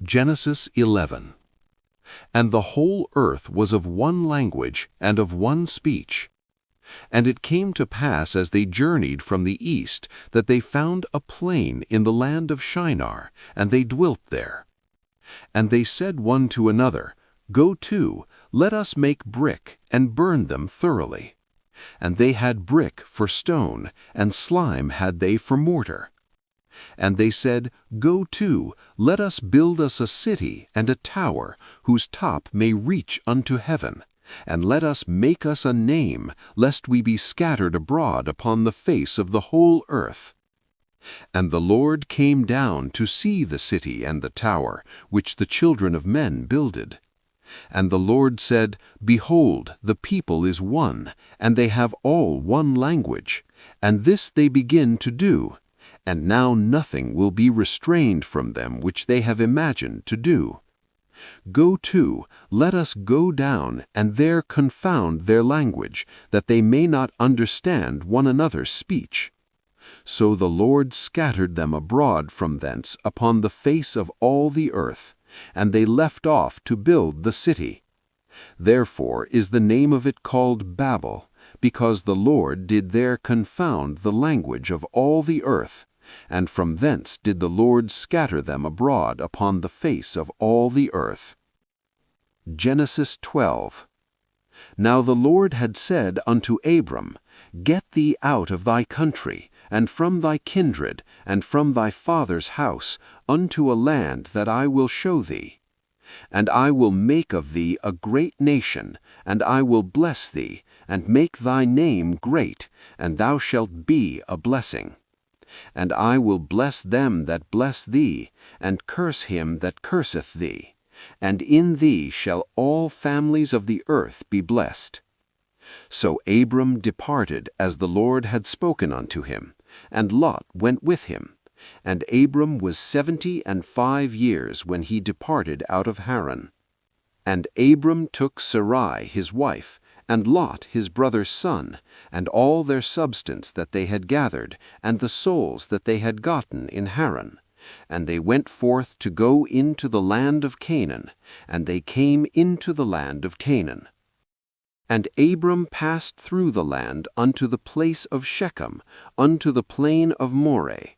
Genesis 11. And the whole earth was of one language and of one speech. And it came to pass as they journeyed from the east, that they found a plain in the land of Shinar, and they dwelt there. And they said one to another, Go to, let us make brick, and burn them thoroughly. And they had brick for stone, and slime had they for mortar. And they said, Go to, let us build us a city and a tower, whose top may reach unto heaven, and let us make us a name, lest we be scattered abroad upon the face of the whole earth. And the Lord came down to see the city and the tower, which the children of men builded. And the Lord said, Behold, the people is one, and they have all one language, and this they begin to do. And now nothing will be restrained from them which they have imagined to do. Go to, let us go down, and there confound their language, that they may not understand one another's speech. So the Lord scattered them abroad from thence upon the face of all the earth, and they left off to build the city. Therefore is the name of it called Babel, because the Lord did there confound the language of all the earth, and from thence did the Lord scatter them abroad upon the face of all the earth. Genesis 12. Now the Lord had said unto Abram, Get thee out of thy country, and from thy kindred, and from thy father's house, unto a land that I will show thee. And I will make of thee a great nation, and I will bless thee, and make thy name great, and thou shalt be a blessing. And I will bless them that bless thee, and curse him that curseth thee. And in thee shall all families of the earth be blessed. So Abram departed as the Lord had spoken unto him, and Lot went with him. And Abram was 75 years when he departed out of Haran. And Abram took Sarai his wife, and Lot his brother's son, and all their substance that they had gathered, and the souls that they had gotten in Haran. And they went forth to go into the land of Canaan, and they came into the land of Canaan. And Abram passed through the land unto the place of Shechem, unto the plain of Moreh.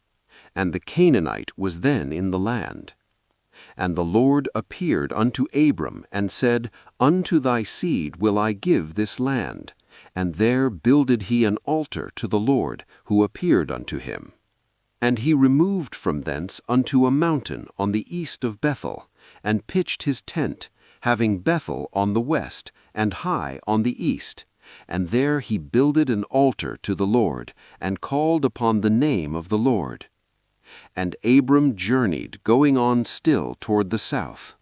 And the Canaanite was then in the land. And the Lord appeared unto Abram, and said, Unto thy seed will I give this land. And there builded he an altar to the Lord, who appeared unto him. And he removed from thence unto a mountain on the east of Bethel, and pitched his tent, having Bethel on the west, and Hai on the east. And there he builded an altar to the Lord, and called upon the name of the Lord. And Abram journeyed, going on still toward the south.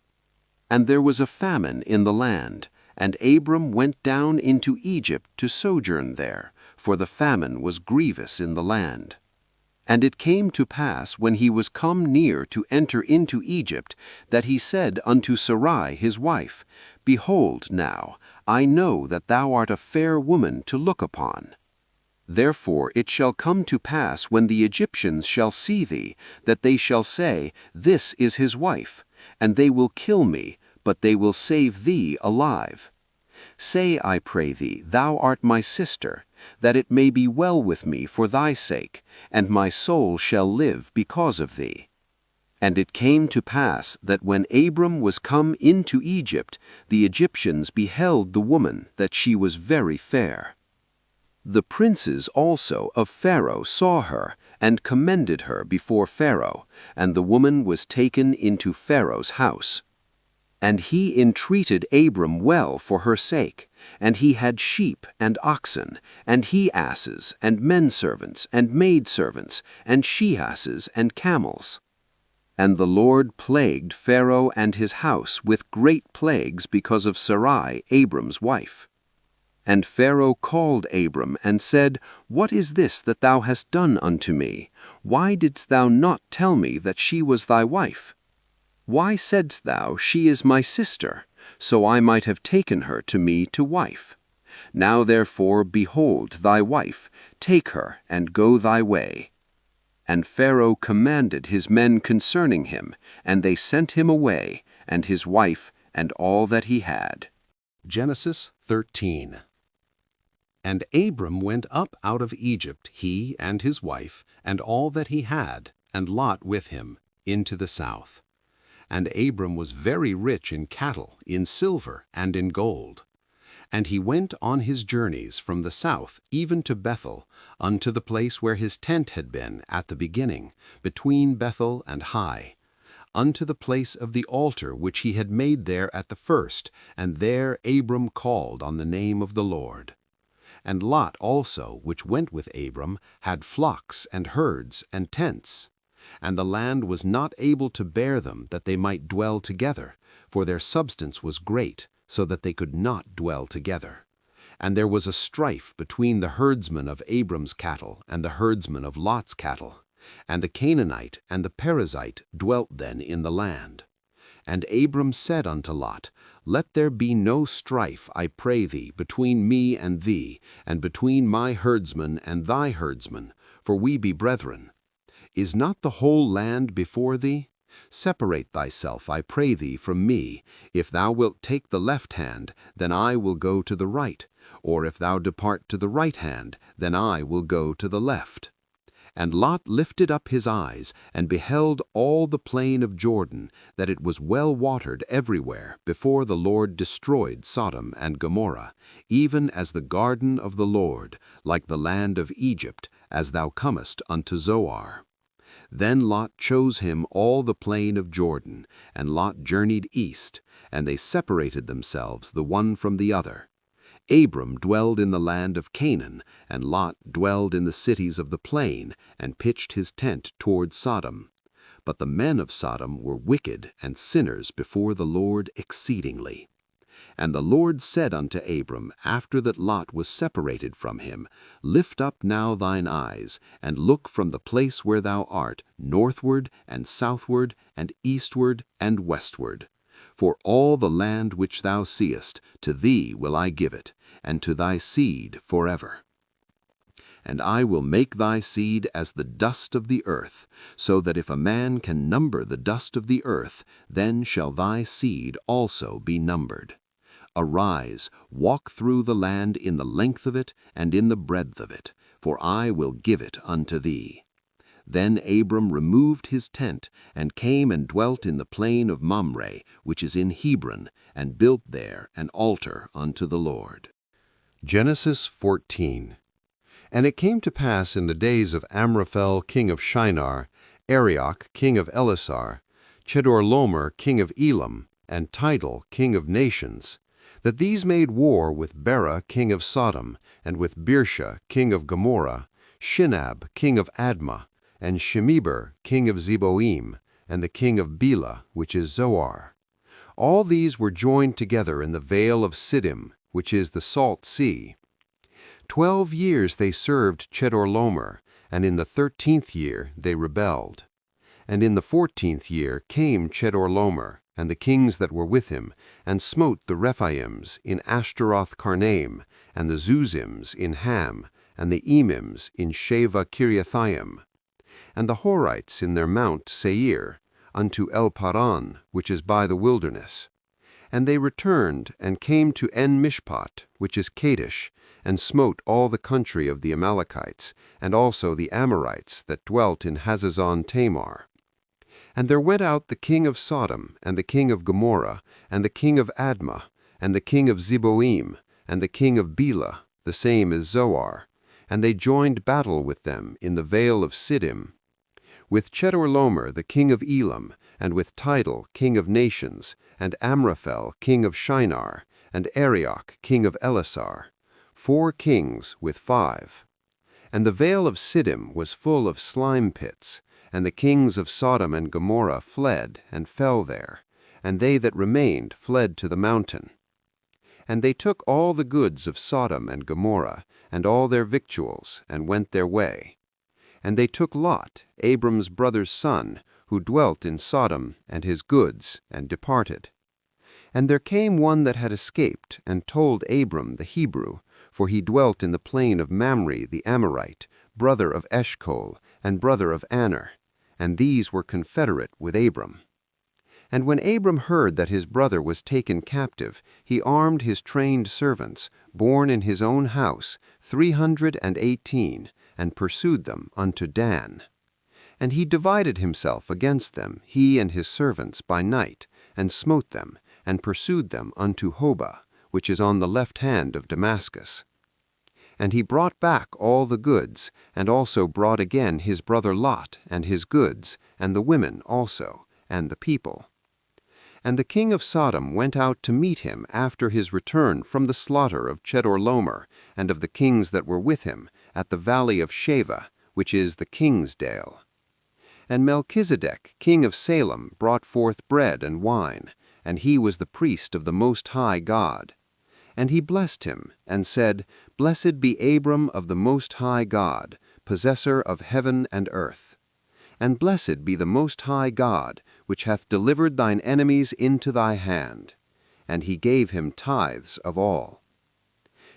And there was a famine in the land, and Abram went down into Egypt to sojourn there, for the famine was grievous in the land. And it came to pass, when he was come near to enter into Egypt, that he said unto Sarai his wife, Behold now, I know that thou art a fair woman to look upon. Therefore it shall come to pass, when the Egyptians shall see thee, that they shall say, This is his wife, and they will kill me, but they will save thee alive. Say, I pray thee, Thou art my sister, that it may be well with me for thy sake, and my soul shall live because of thee. And it came to pass that when Abram was come into Egypt, the Egyptians beheld the woman, that she was very fair. The princes also of Pharaoh saw her, and commended her before Pharaoh, and the woman was taken into Pharaoh's house. And he entreated Abram well for her sake, and he had sheep and oxen, and he-asses, and men-servants, and maid-servants, and she-asses, and camels. And the Lord plagued Pharaoh and his house with great plagues because of Sarai, Abram's wife. And Pharaoh called Abram, and said, What is this that thou hast done unto me? Why didst thou not tell me that she was thy wife? Why saidst thou, She is my sister? So I might have taken her to me to wife. Now therefore, behold thy wife, take her, and go thy way. And Pharaoh commanded his men concerning him, and they sent him away, and his wife, and all that he had. Genesis 13. And Abram went up out of Egypt, he and his wife, and all that he had, and Lot with him, into the south. And Abram was very rich in cattle, in silver, and in gold. And he went on his journeys from the south even to Bethel, unto the place where his tent had been at the beginning, between Bethel and Hai, unto the place of the altar which he had made there at the first, and there Abram called on the name of the Lord. And Lot also, which went with Abram, had flocks and herds and tents. And the land was not able to bear them, that they might dwell together, for their substance was great, so that they could not dwell together. And there was a strife between the herdsmen of Abram's cattle and the herdsmen of Lot's cattle. And the Canaanite and the Perizzite dwelt then in the land. And Abram said unto Lot, Let there be no strife, I pray thee, between me and thee, and between my herdsmen and thy herdsmen, for we be brethren. Is not the whole land before thee? Separate thyself, I pray thee, from me. If thou wilt take the left hand, then I will go to the right, or if thou depart to the right hand, then I will go to the left. And Lot lifted up his eyes, and beheld all the plain of Jordan, that it was well watered everywhere, before the Lord destroyed Sodom and Gomorrah, even as the garden of the Lord, like the land of Egypt, as thou comest unto Zoar. Then Lot chose him all the plain of Jordan, and Lot journeyed east, and they separated themselves the one from the other. Abram dwelled in the land of Canaan, and Lot dwelled in the cities of the plain, and pitched his tent toward Sodom. But the men of Sodom were wicked and sinners before the Lord exceedingly. And the Lord said unto Abram, after that Lot was separated from him, Lift up now thine eyes, and look from the place where thou art, northward and southward and eastward and westward. For all the land which thou seest, to thee will I give it, and to thy seed forever. And I will make thy seed as the dust of the earth, so that if a man can number the dust of the earth, then shall thy seed also be numbered. Arise, walk through the land in the length of it and in the breadth of it, for I will give it unto thee. Then Abram removed his tent, and came and dwelt in the plain of Mamre, which is in Hebron, and built there an altar unto the Lord. Genesis 14. And it came to pass in the days of Amraphel king of Shinar, Arioch king of Elasar, Chedorlaomer king of Elam, and Tidal king of nations, that these made war with Bera king of Sodom, and with Birsha king of Gomorrah, Shinab king of Admah, and Shemeber king of Zeboim, and the king of Bela, which is Zoar. All these were joined together in the vale of Siddim, which is the salt sea. 12 years they served Chedorlaomer, and in the 13th year they rebelled. And in the 14th year came Chedorlaomer, and the kings that were with him, and smote the Rephaims in Ashtaroth Karnaim, and the Zuzims in Ham, and the Emims in Sheva Kiriathaim, and the Horites in their mount Seir, unto El Paran, which is by the wilderness. And they returned, and came to En Mishpat, which is Kadesh, and smote all the country of the Amalekites, and also the Amorites that dwelt in Hazazon Tamar. And there went out the king of Sodom, and the king of Gomorrah, and the king of Admah, and the king of Zeboim, and the king of Bela, the same is Zoar, and they joined battle with them in the vale of Siddim, with Chedorlaomer the king of Elam, and with Tidal king of nations, and Amraphel king of Shinar, and Arioch king of Elasar, 4 kings with 5. And the vale of Siddim was full of slime pits, and the kings of Sodom and Gomorrah fled and fell there, and they that remained fled to the mountain. And they took all the goods of Sodom and Gomorrah, and all their victuals, and went their way. And they took Lot, Abram's brother's son, who dwelt in Sodom, and his goods, and departed. And there came one that had escaped, and told Abram the Hebrew, for he dwelt in the plain of Mamre the Amorite, brother of Eshcol, and brother of Aner, and these were confederate with Abram. And when Abram heard that his brother was taken captive, he armed his trained servants, born in his own house, 318, and pursued them unto Dan. And he divided himself against them, he and his servants, by night, and smote them, and pursued them unto Hobah, which is on the left hand of Damascus. And he brought back all the goods, and also brought again his brother Lot, and his goods, and the women also, and the people. And the king of Sodom went out to meet him after his return from the slaughter of Chedorlaomer, and of the kings that were with him, at the valley of Shaveh, which is the king's dale. And Melchizedek, king of Salem, brought forth bread and wine, and he was the priest of the Most High God. And he blessed him, and said, Blessed be Abram of the Most High God, possessor of heaven and earth. And blessed be the Most High God, which hath delivered thine enemies into thy hand. And he gave him tithes of all.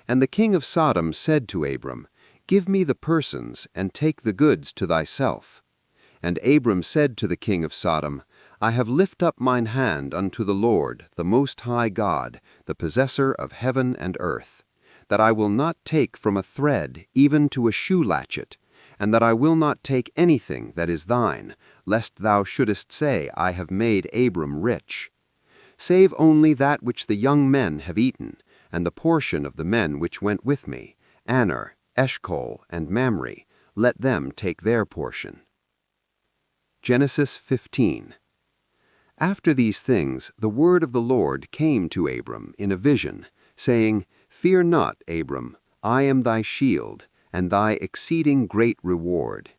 And the king of Sodom said to Abram, Give me the persons, and take the goods to thyself. And Abram said to the king of Sodom, I have lift up mine hand unto the Lord, the Most High God, the possessor of heaven and earth, that I will not take from a thread even to a shoe latchet, and that I will not take anything that is thine, lest thou shouldest say, I have made Abram rich. Save only that which the young men have eaten, and the portion of the men which went with me, Aner, Eshcol, and Mamre, let them take their portion. Genesis 15. After these things the word of the Lord came to Abram in a vision, saying, Fear not, Abram, I am thy shield, and thy exceeding great reward.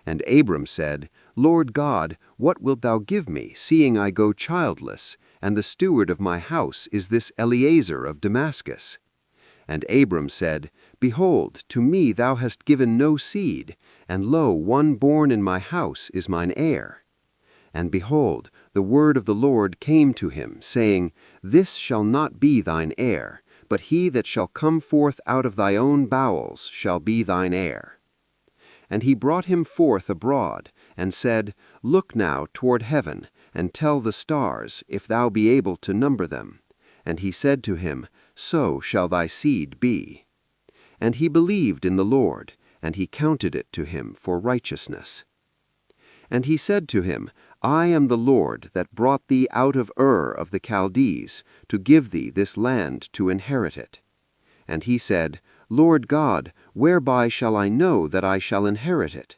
And Abram said, Lord God, what wilt thou give me, seeing I go childless, and the steward of my house is this Eliezer of Damascus? And Abram said, Behold, to me thou hast given no seed, and lo, one born in my house is mine heir. And behold, the word of the Lord came to him, saying, This shall not be thine heir, but he that shall come forth out of thy own bowels shall be thine heir. And he brought him forth abroad, and said, Look now toward heaven, and tell the stars, if thou be able to number them. And he said to him, So shall thy seed be. And he believed in the Lord, and he counted it to him for righteousness. And he said to him, I am the Lord that brought thee out of Ur of the Chaldees, to give thee this land to inherit it. And he said, Lord God, whereby shall I know that I shall inherit it?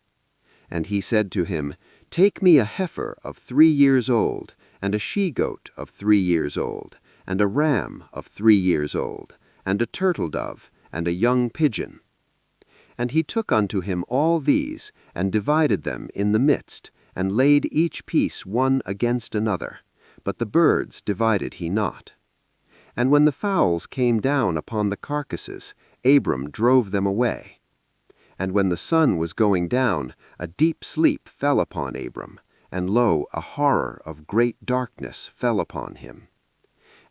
And he said to him, Take me a heifer of 3 years old, and a she-goat of 3 years old, and a ram of 3 years old, and a turtle-dove, and a young pigeon. And he took unto him all these, and divided them in the midst, and laid each piece one against another, but the birds divided he not. And when the fowls came down upon the carcasses, Abram drove them away. And when the sun was going down, a deep sleep fell upon Abram, and lo, a horror of great darkness fell upon him.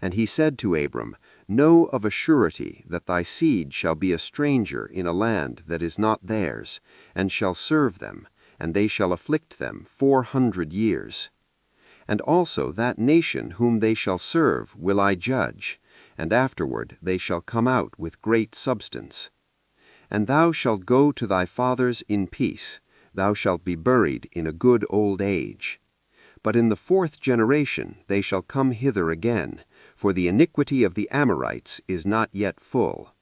And he said to Abram, Know of a surety that thy seed shall be a stranger in a land that is not theirs, and shall serve them, and they shall afflict them 400 years. And also that nation whom they shall serve will I judge, and afterward they shall come out with great substance. And thou shalt go to thy fathers in peace, thou shalt be buried in a good old age. But in the 4th generation they shall come hither again, for the iniquity of the Amorites is not yet full.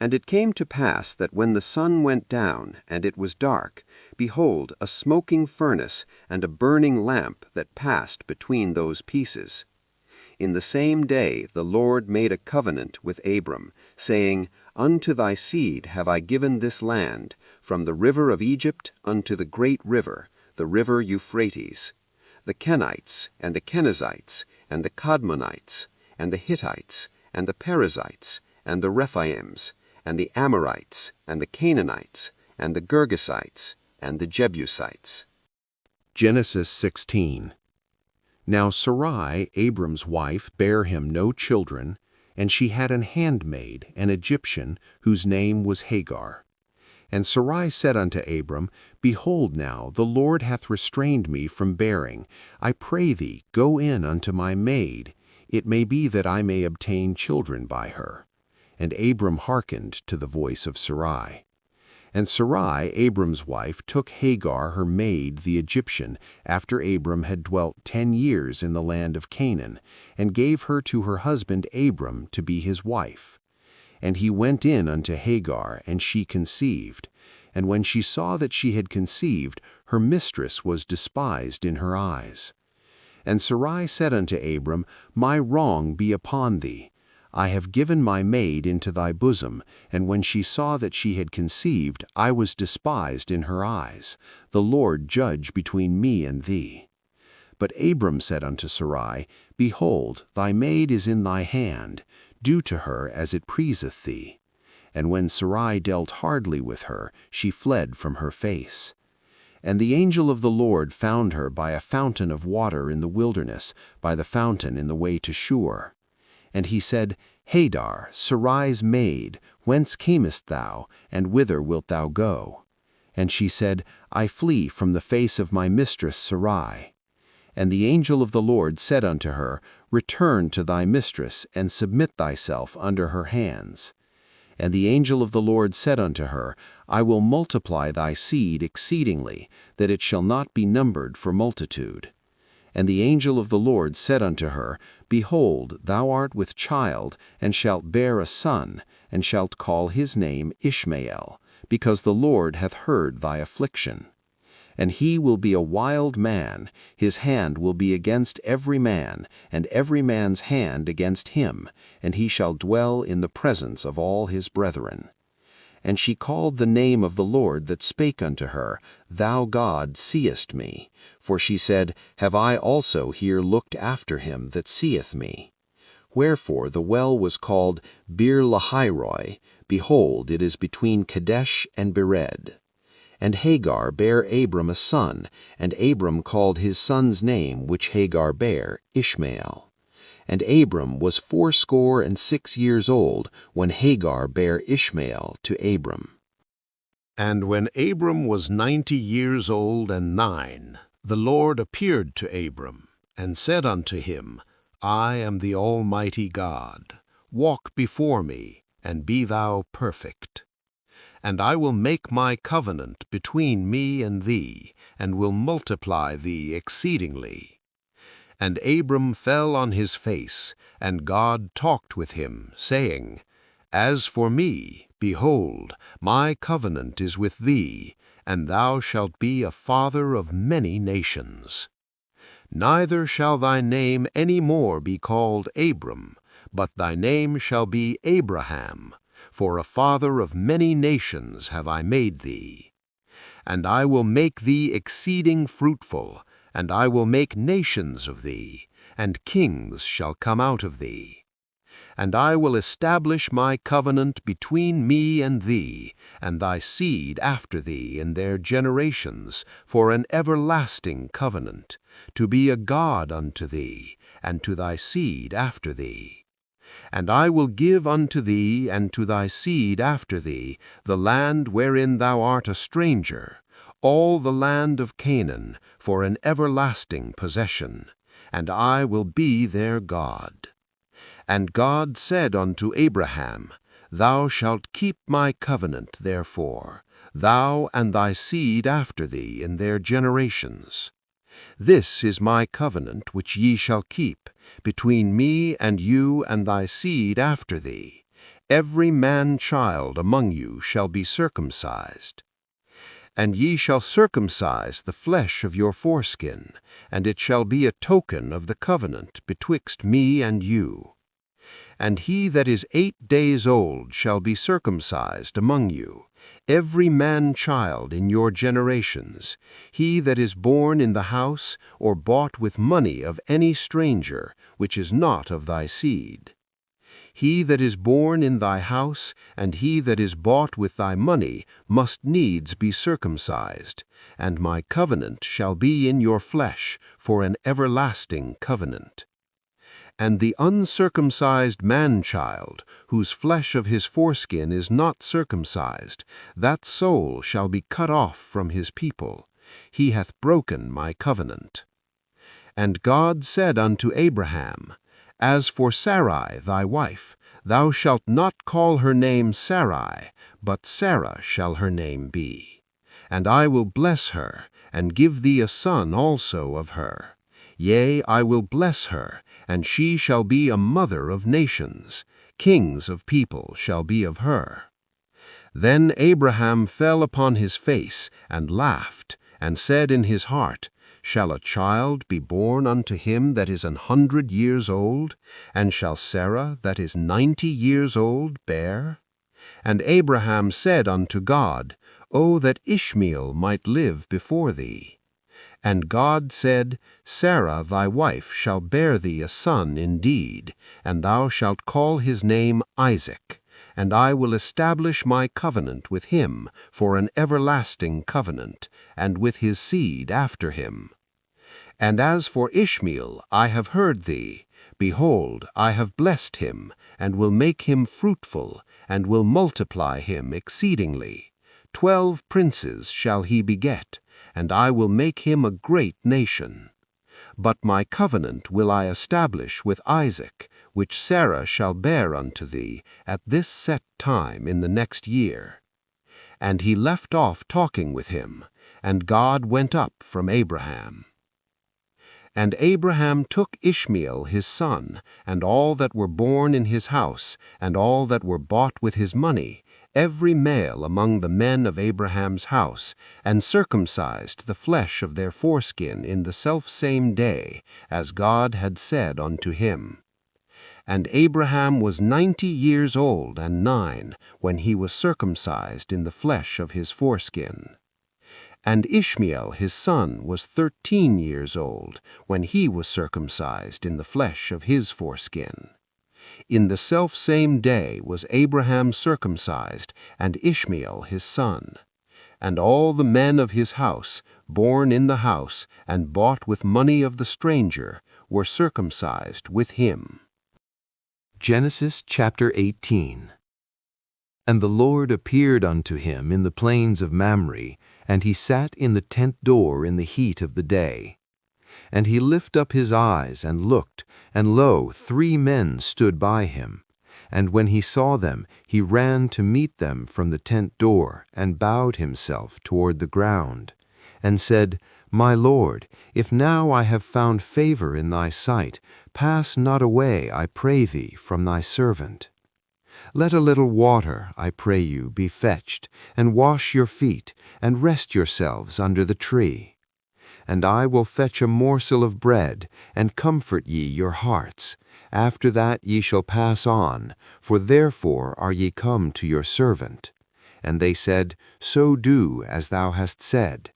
And it came to pass that when the sun went down, and it was dark, behold, a smoking furnace and a burning lamp that passed between those pieces. In the same day the Lord made a covenant with Abram, saying, Unto thy seed have I given this land, from the river of Egypt unto the great river, the river Euphrates, the Kenites, and the Kenizzites, and the Kadmonites, and the Hittites, and the Perizzites, and the Rephaims, and the Amorites, and the Canaanites, and the Girgasites, and the Jebusites. Genesis 16. Now Sarai, Abram's wife, bare him no children, and she had an handmaid, an Egyptian, whose name was Hagar. And Sarai said unto Abram, Behold now, the Lord hath restrained me from bearing. I pray thee, go in unto my maid. It may be that I may obtain children by her. And Abram hearkened to the voice of Sarai. And Sarai, Abram's wife, took Hagar her maid the Egyptian, after Abram had dwelt 10 years in the land of Canaan, and gave her to her husband Abram to be his wife. And he went in unto Hagar, and she conceived. And when she saw that she had conceived, her mistress was despised in her eyes. And Sarai said unto Abram, My wrong be upon thee. I have given my maid into thy bosom, and when she saw that she had conceived, I was despised in her eyes. The Lord judge between me and thee. But Abram said unto Sarai, Behold, thy maid is in thy hand. Do to her as it pleaseth thee. And when Sarai dealt hardly with her, she fled from her face. And the angel of the Lord found her by a fountain of water in the wilderness, by the fountain in the way to Shur. And he said, Hagar, Sarai's maid, whence camest thou, and whither wilt thou go? And she said, I flee from the face of my mistress Sarai. And the angel of the Lord said unto her, Return to thy mistress, and submit thyself under her hands. And the angel of the Lord said unto her, I will multiply thy seed exceedingly, that it shall not be numbered for multitude. And the angel of the Lord said unto her, Behold, thou art with child, and shalt bear a son, and shalt call his name Ishmael, because the Lord hath heard thy affliction. And he will be a wild man, his hand will be against every man, and every man's hand against him, and he shall dwell in the presence of all his brethren. And she called the name of the Lord that spake unto her, Thou God seest me. For she said, Have I also here looked after him that seeth me? Wherefore the well was called Bir-lahai-roi. Behold, it is between Kadesh and Bered. And Hagar bare Abram a son, and Abram called his son's name, which Hagar bare, Ishmael. And Abram was 86 years old when Hagar bare Ishmael to Abram. And when Abram was 90 years old and 9, the Lord appeared to Abram, and said unto him, I am the Almighty God. Walk before me, and be thou perfect. And I will make my covenant between me and thee, and will multiply thee exceedingly. And Abram fell on his face, and God talked with him, saying, As for me, behold, my covenant is with thee, and thou shalt be a father of many nations. Neither shall thy name any more be called Abram, but thy name shall be Abraham, for a father of many nations have I made thee. And I will make thee exceeding fruitful, and I will make nations of thee, and kings shall come out of thee. And I will establish my covenant between me and thee, and thy seed after thee in their generations, for an everlasting covenant, to be a God unto thee, and to thy seed after thee. And I will give unto thee and to thy seed after thee the land wherein thou art a stranger, all the land of Canaan, for an everlasting possession, and I will be their God. And God said unto Abraham, Thou shalt keep my covenant therefore, thou and thy seed after thee in their generations. This is my covenant which ye shall keep, between me and you and thy seed after thee. Every man-child among you shall be circumcised. And ye shall circumcise the flesh of your foreskin, and it shall be a token of the covenant betwixt me and you. And he that is 8 days old shall be circumcised among you, every man-child in your generations, he that is born in the house or bought with money of any stranger, which is not of thy seed. He that is born in thy house, and he that is bought with thy money, must needs be circumcised, and my covenant shall be in your flesh for an everlasting covenant. And the uncircumcised man-child, whose flesh of his foreskin is not circumcised, that soul shall be cut off from his people. He hath broken my covenant. And God said unto Abraham, As for Sarai thy wife, thou shalt not call her name Sarai, but Sarah shall her name be. And I will bless her, and give thee a son also of her. Yea, I will bless her, and she shall be a mother of nations. Kings of people shall be of her. Then Abraham fell upon his face, and laughed, and said in his heart, Shall a child be born unto him that is 100 years old? And shall Sarah that is 90 years old bear? And Abraham said unto God, O that Ishmael might live before thee. And God said, Sarah thy wife shall bear thee a son indeed, and thou shalt call his name Isaac. And I will establish my covenant with him for an everlasting covenant, and with his seed after him. And as for Ishmael, I have heard thee. Behold, I have blessed him, and will make him fruitful, and will multiply him exceedingly. 12 princes shall he beget, and I will make him a great nation. But my covenant will I establish with Isaac, which Sarah shall bear unto thee at this set time in the next year. And he left off talking with him, and God went up from Abraham. And Abraham took Ishmael his son, and all that were born in his house, and all that were bought with his money, every male among the men of Abraham's house, and circumcised the flesh of their foreskin in the selfsame day, as God had said unto him. And Abraham was 90 years old and 9, when he was circumcised in the flesh of his foreskin. And Ishmael his son was 13 years old, when he was circumcised in the flesh of his foreskin. In the selfsame day was Abraham circumcised, and Ishmael his son. And all the men of his house, born in the house, and bought with money of the stranger, were circumcised with him. Genesis chapter 18. And the Lord appeared unto him in the plains of Mamre, and he sat in the tent door in the heat of the day. And he lift up his eyes and looked, and lo, 3 men stood by him. And when he saw them, he ran to meet them from the tent door, and bowed himself toward the ground, and said, My Lord, if now I have found favor in thy sight, pass not away, I pray thee, from thy servant. Let a little water, I pray you, be fetched, and wash your feet, and rest yourselves under the tree. And I will fetch a morsel of bread, and comfort ye your hearts. After that ye shall pass on, for therefore are ye come to your servant. And they said, So do as thou hast said.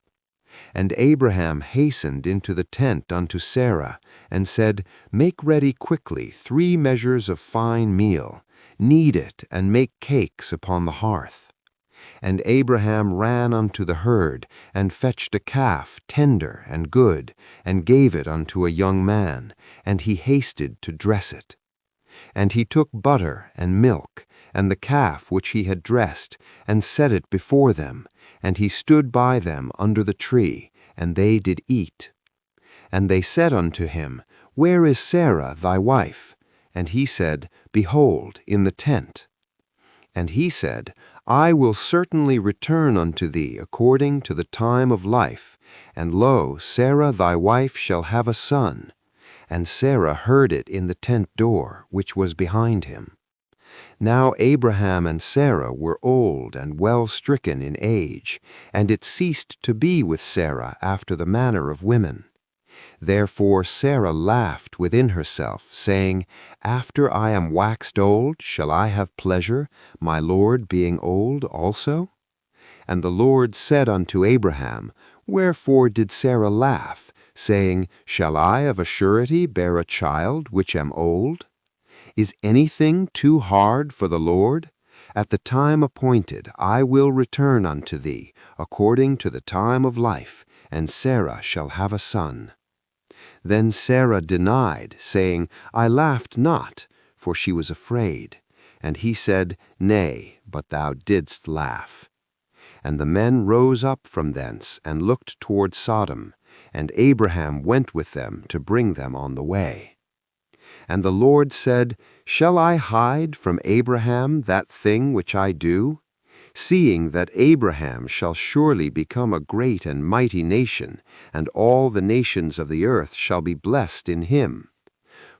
And Abraham hastened into the tent unto Sarah, and said, Make ready quickly 3 measures of fine meal, knead it, and make cakes upon the hearth. And Abraham ran unto the herd, and fetched a calf tender and good, and gave it unto a young man, and he hasted to dress it. And he took butter and milk, and the calf which he had dressed, and set it before them, and he stood by them under the tree, and they did eat. And they said unto him, Where is Sarah thy wife? And he said, Behold, in the tent. And he said, I will certainly return unto thee according to the time of life, and lo, Sarah thy wife shall have a son. And Sarah heard it in the tent door, which was behind him. Now Abraham and Sarah were old and well stricken in age, and it ceased to be with Sarah after the manner of women. Therefore Sarah laughed within herself, saying, After I am waxed old, shall I have pleasure, my Lord being old also? And the Lord said unto Abraham, Wherefore did Sarah laugh, saying, Shall I of a surety bear a child which am old? Is anything too hard for the Lord? At the time appointed I will return unto thee, according to the time of life, and Sarah shall have a son. Then Sarah denied, saying, I laughed not, for she was afraid. And he said, Nay, but thou didst laugh. And the men rose up from thence, and looked toward Sodom, and Abraham went with them to bring them on the way. And the Lord said, Shall I hide from Abraham that thing which I do? Seeing that Abraham shall surely become a great and mighty nation, and all the nations of the earth shall be blessed in him.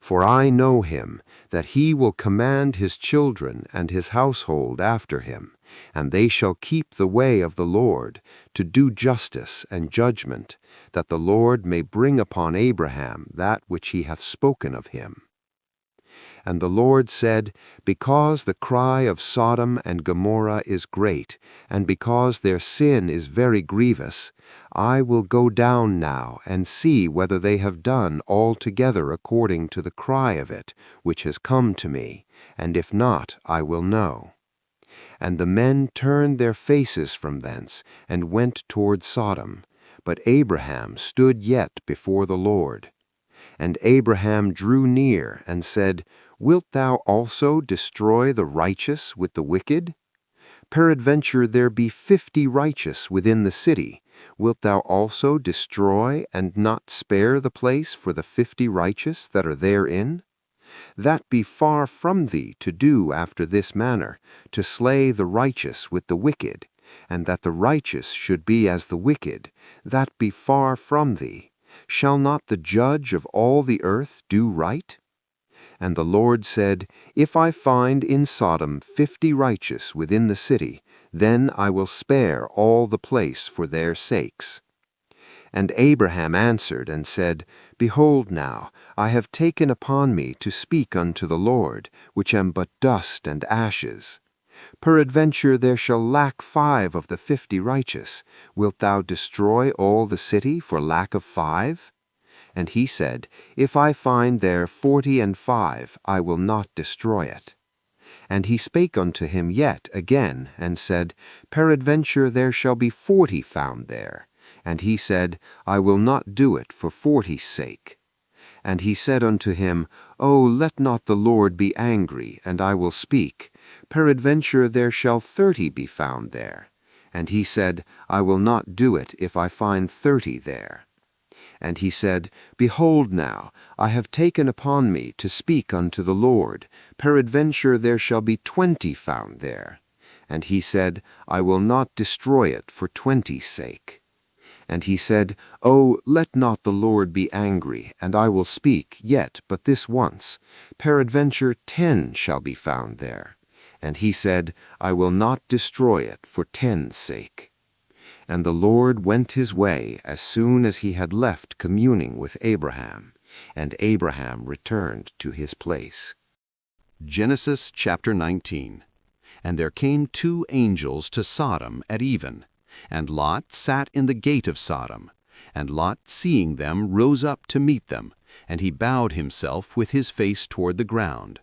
For I know him, that he will command his children and his household after him, and they shall keep the way of the Lord, to do justice and judgment, that the Lord may bring upon Abraham that which he hath spoken of him. And the Lord said, Because the cry of Sodom and Gomorrah is great, and because their sin is very grievous, I will go down now and see whether they have done altogether according to the cry of it, which has come to me, and if not, I will know. And the men turned their faces from thence, and went toward Sodom. But Abraham stood yet before the Lord. And Abraham drew near, and said, Wilt thou also destroy the righteous with the wicked? Peradventure there be 50 righteous within the city. Wilt thou also destroy, and not spare the place for the 50 righteous that are therein? That be far from thee to do after this manner, to slay the righteous with the wicked, and that the righteous should be as the wicked, that be far from thee. Shall not the judge of all the earth do right? And the Lord said, If I find in Sodom 50 righteous within the city, then I will spare all the place for their sakes. And Abraham answered and said, Behold now, I have taken upon me to speak unto the Lord, which am but dust and ashes. Peradventure there shall lack 5 of the 50 righteous. Wilt thou destroy all the city for lack of 5? And he said, If I find there 45, I will not destroy it. And he spake unto him yet again, and said, Peradventure there shall be 40 found there. And he said, I will not do it for 40's sake. And he said unto him, O let not the Lord be angry, and I will speak. Peradventure there shall 30 be found there. And he said, I will not do it if I find 30 there. And he said, Behold now, I have taken upon me to speak unto the Lord. Peradventure there shall be 20 found there. And he said, I will not destroy it for 20's sake. And he said, O let not the Lord be angry, and I will speak yet but this once. Peradventure 10 shall be found there. And he said, I will not destroy it for 10's sake. And the Lord went his way as soon as he had left communing with Abraham, and Abraham returned to his place. Genesis chapter 19. And there came 2 angels to Sodom at even, and Lot sat in the gate of Sodom. And Lot, seeing them, rose up to meet them, and he bowed himself with his face toward the ground.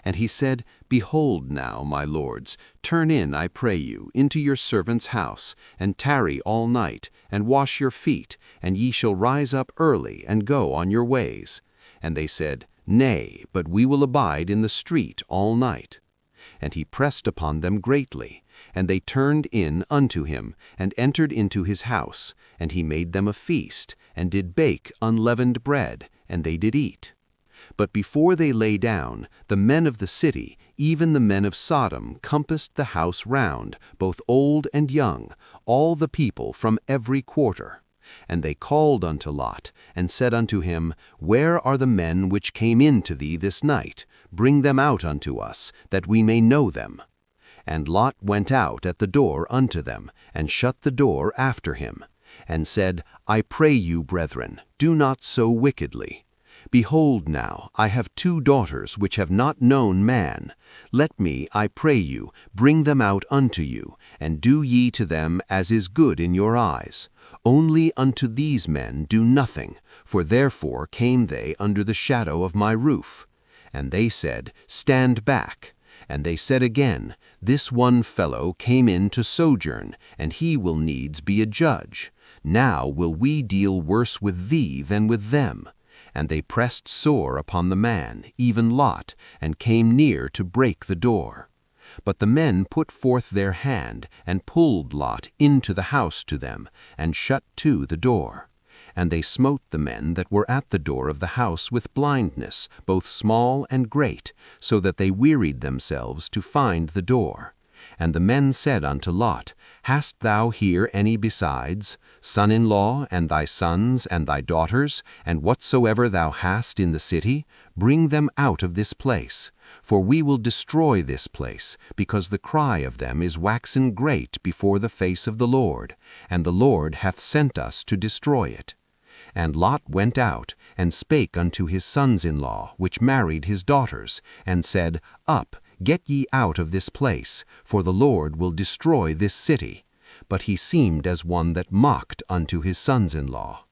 And he said, Behold now, my lords, turn in, I pray you, into your servant's house, and tarry all night, and wash your feet, and ye shall rise up early, and go on your ways. And they said, Nay, but we will abide in the street all night. And he pressed upon them greatly. And they turned in unto him, and entered into his house. And he made them a feast, and did bake unleavened bread, and they did eat. But before they lay down, the men of the city, even the men of Sodom, compassed the house round, both old and young, all the people from every quarter. And they called unto Lot, and said unto him, Where are the men which came in to thee this night? Bring them out unto us, that we may know them. And Lot went out at the door unto them, and shut the door after him, and said, I pray you, brethren, do not so wickedly. Behold now, I have 2 daughters which have not known man. Let me, I pray you, bring them out unto you, and do ye to them as is good in your eyes. Only unto these men do nothing, for therefore came they under the shadow of my roof. And they said, Stand back. And they said again, This one fellow came in to sojourn, and he will needs be a judge. Now will we deal worse with thee than with them. And they pressed sore upon the man, even Lot, and came near to break the door. But the men put forth their hand, and pulled Lot into the house to them, and shut to the door. And they smote the men that were at the door of the house with blindness, both small and great, so that they wearied themselves to find the door. And the men said unto Lot, Hast thou here any besides, son-in-law, and thy sons, and thy daughters, and whatsoever thou hast in the city? Bring them out of this place. For we will destroy this place, because the cry of them is waxen great before the face of the Lord, and the Lord hath sent us to destroy it. And Lot went out, and spake unto his sons-in-law, which married his daughters, and said, Up, get ye out of this place, for the Lord will destroy this city. But he seemed as one that mocked unto his sons-in-law.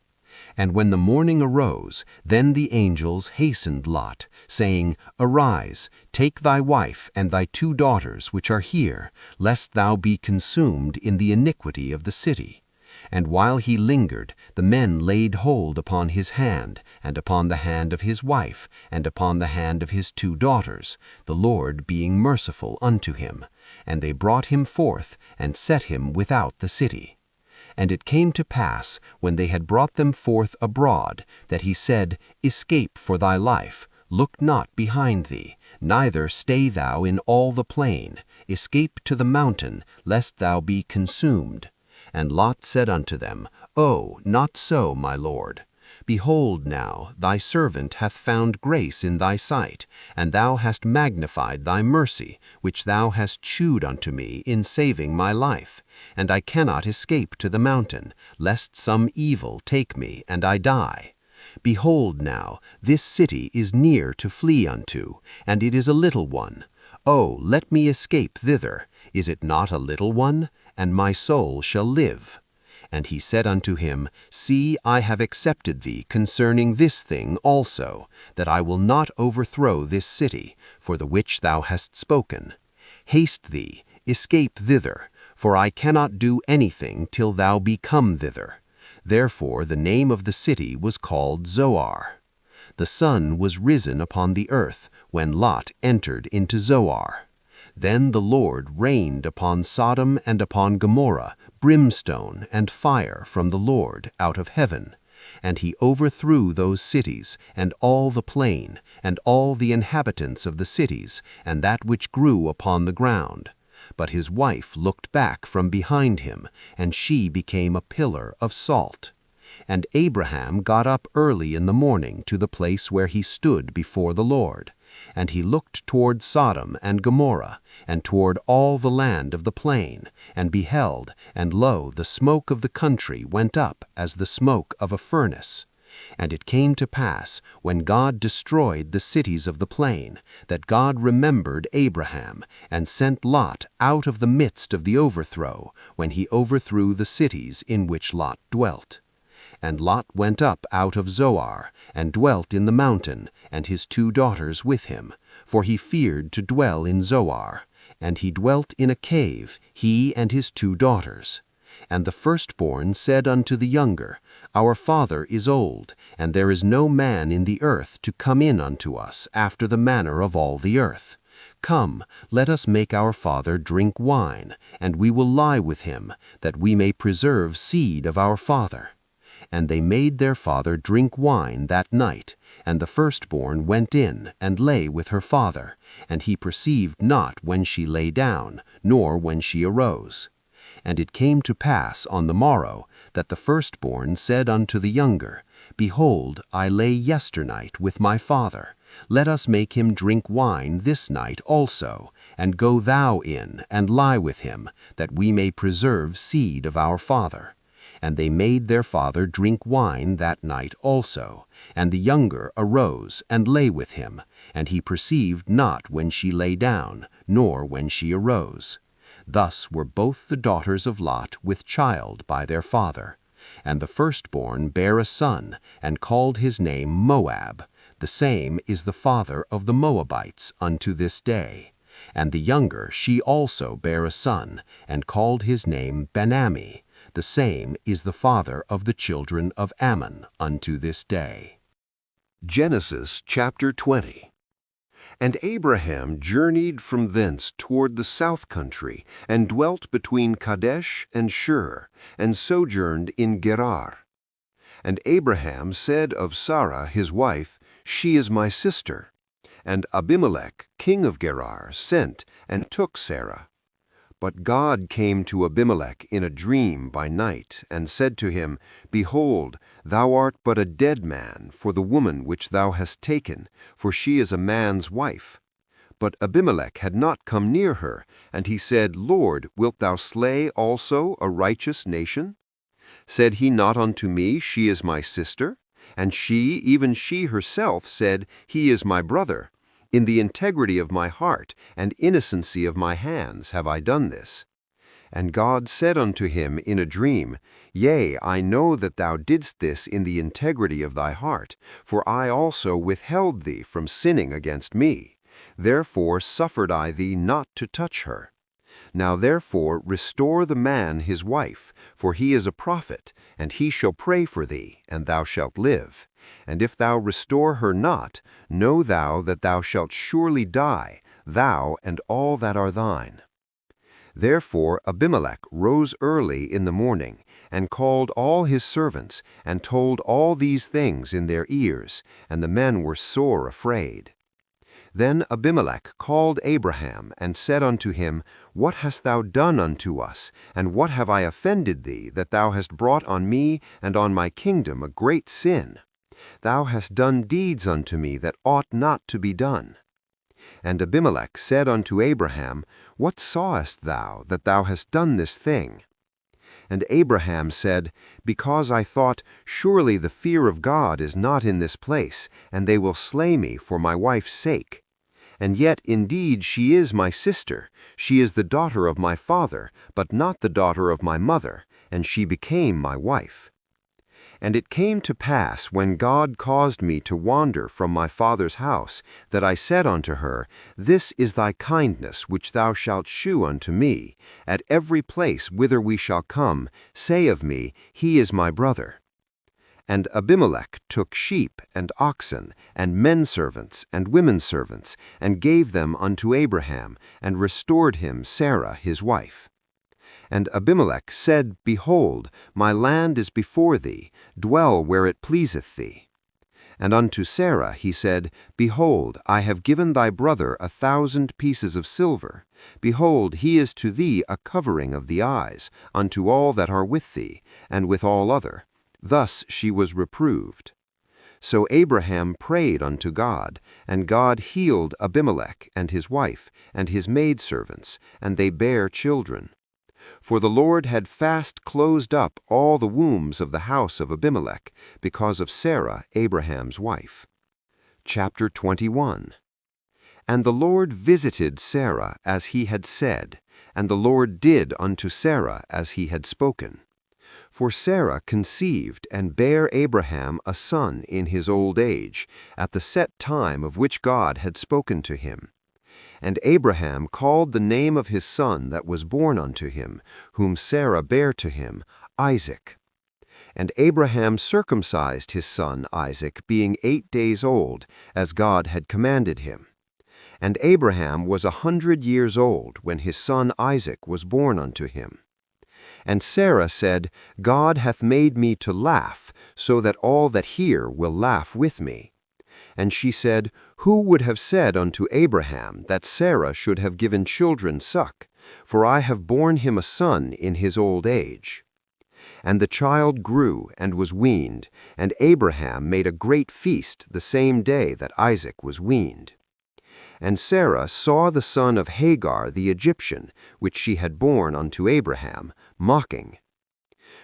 And when the morning arose, then the angels hastened Lot, saying, Arise, take thy wife and thy 2 daughters which are here, lest thou be consumed in the iniquity of the city. And while he lingered, the men laid hold upon his hand, and upon the hand of his wife, and upon the hand of his 2 daughters, the Lord being merciful unto him. And they brought him forth, and set him without the city. And it came to pass, when they had brought them forth abroad, that he said, Escape for thy life, look not behind thee, neither stay thou in all the plain, escape to the mountain, lest thou be consumed. And Lot said unto them, Oh, not so, my lord. Behold now, thy servant hath found grace in thy sight, and thou hast magnified thy mercy, which thou hast shewed unto me in saving my life, and I cannot escape to the mountain, lest some evil take me, and I die. Behold now, this city is near to flee unto, and it is a little one. Oh, let me escape thither. Is it not a little one? And my soul shall live. And he said unto him, See, I have accepted thee concerning this thing also, that I will not overthrow this city, for the which thou hast spoken. Haste thee, escape thither, for I cannot do anything till thou be come thither. Therefore the name of the city was called Zoar. The sun was risen upon the earth, when Lot entered into Zoar. Then the Lord rained upon Sodom and upon Gomorrah brimstone and fire from the Lord out of heaven. And he overthrew those cities, and all the plain, and all the inhabitants of the cities, and that which grew upon the ground. But his wife looked back from behind him, and she became a pillar of salt. And Abraham got up early in the morning to the place where he stood before the Lord. And he looked toward Sodom and Gomorrah, and toward all the land of the plain, and beheld, and lo, the smoke of the country went up as the smoke of a furnace. And it came to pass, when God destroyed the cities of the plain, that God remembered Abraham, and sent Lot out of the midst of the overthrow, when he overthrew the cities in which Lot dwelt. And Lot went up out of Zoar, and dwelt in the mountain, and his 2 daughters with him, for he feared to dwell in Zoar. And he dwelt in a cave, he and his 2 daughters. And the firstborn said unto the younger, Our father is old, and there is no man in the earth to come in unto us after the manner of all the earth. Come, let us make our father drink wine, and we will lie with him, that we may preserve seed of our father. And they made their father drink wine that night, and the firstborn went in, and lay with her father, and he perceived not when she lay down, nor when she arose. And it came to pass on the morrow, that the firstborn said unto the younger, Behold, I lay yesternight with my father. Let us make him drink wine this night also, and go thou in, and lie with him, that we may preserve seed of our father. And they made their father drink wine that night also. And the younger arose and lay with him, and he perceived not when she lay down, nor when she arose. Thus were both the daughters of Lot with child by their father. And the firstborn bare a son, and called his name Moab. The same is the father of the Moabites unto this day. And the younger she also bare a son, and called his name Ben-ammi. The same is the father of the children of Ammon unto this day. Genesis chapter 20. And Abraham journeyed from thence toward the south country, and dwelt between Kadesh and Shur, and sojourned in Gerar. And Abraham said of Sarah his wife, She is my sister. And Abimelech, king of Gerar, sent and took Sarah. But God came to Abimelech in a dream by night, and said to him, Behold, thou art but a dead man for the woman which thou hast taken, for she is a man's wife. But Abimelech had not come near her, and he said, Lord, wilt thou slay also a righteous nation? Said he not unto me, She is my sister? And she, even she herself, said, He is my brother. In the integrity of my heart and innocency of my hands have I done this. And God said unto him in a dream, Yea, I know that thou didst this in the integrity of thy heart, for I also withheld thee from sinning against me. Therefore suffered I thee not to touch her. Now therefore restore the man his wife, for he is a prophet, and he shall pray for thee, and thou shalt live. And if thou restore her not, know thou that thou shalt surely die, thou and all that are thine. Therefore Abimelech rose early in the morning, and called all his servants, and told all these things in their ears, and the men were sore afraid. Then Abimelech called Abraham, and said unto him, What hast thou done unto us, and what have I offended thee, that thou hast brought on me and on my kingdom a great sin? Thou hast done deeds unto me that ought not to be done. And Abimelech said unto Abraham, What sawest thou, that thou hast done this thing? And Abraham said, Because I thought, Surely the fear of God is not in this place, and they will slay me for my wife's sake. And yet indeed she is my sister, she is the daughter of my father, but not the daughter of my mother, and she became my wife. And it came to pass, when God caused me to wander from my father's house, that I said unto her, This is thy kindness which thou shalt shew unto me. At every place whither we shall come, say of me, He is my brother. And Abimelech took sheep and oxen, and men servants and women servants, and gave them unto Abraham, and restored him Sarah his wife. And Abimelech said, Behold, my land is before thee, dwell where it pleaseth thee. And unto Sarah he said, Behold, I have given thy brother 1,000 pieces of silver. Behold, he is to thee a covering of the eyes, unto all that are with thee, and with all other. Thus she was reproved. So Abraham prayed unto God, and God healed Abimelech and his wife, and his maidservants, and they bare children. For the Lord had fast closed up all the wombs of the house of Abimelech, because of Sarah, Abraham's wife. Chapter 21. And the Lord visited Sarah as he had said, and the Lord did unto Sarah as he had spoken. For Sarah conceived and bare Abraham a son in his old age, at the set time of which God had spoken to him. And Abraham called the name of his son that was born unto him, whom Sarah bare to him, Isaac. And Abraham circumcised his son Isaac, being 8 days old, as God had commanded him. And Abraham was 100 years old when his son Isaac was born unto him. And Sarah said, God hath made me to laugh, so that all that hear will laugh with me. And she said, Who would have said unto Abraham that Sarah should have given children suck? For I have borne him a son in his old age. And the child grew and was weaned, and Abraham made a great feast the same day that Isaac was weaned. And Sarah saw the son of Hagar the Egyptian, which she had borne unto Abraham, mocking.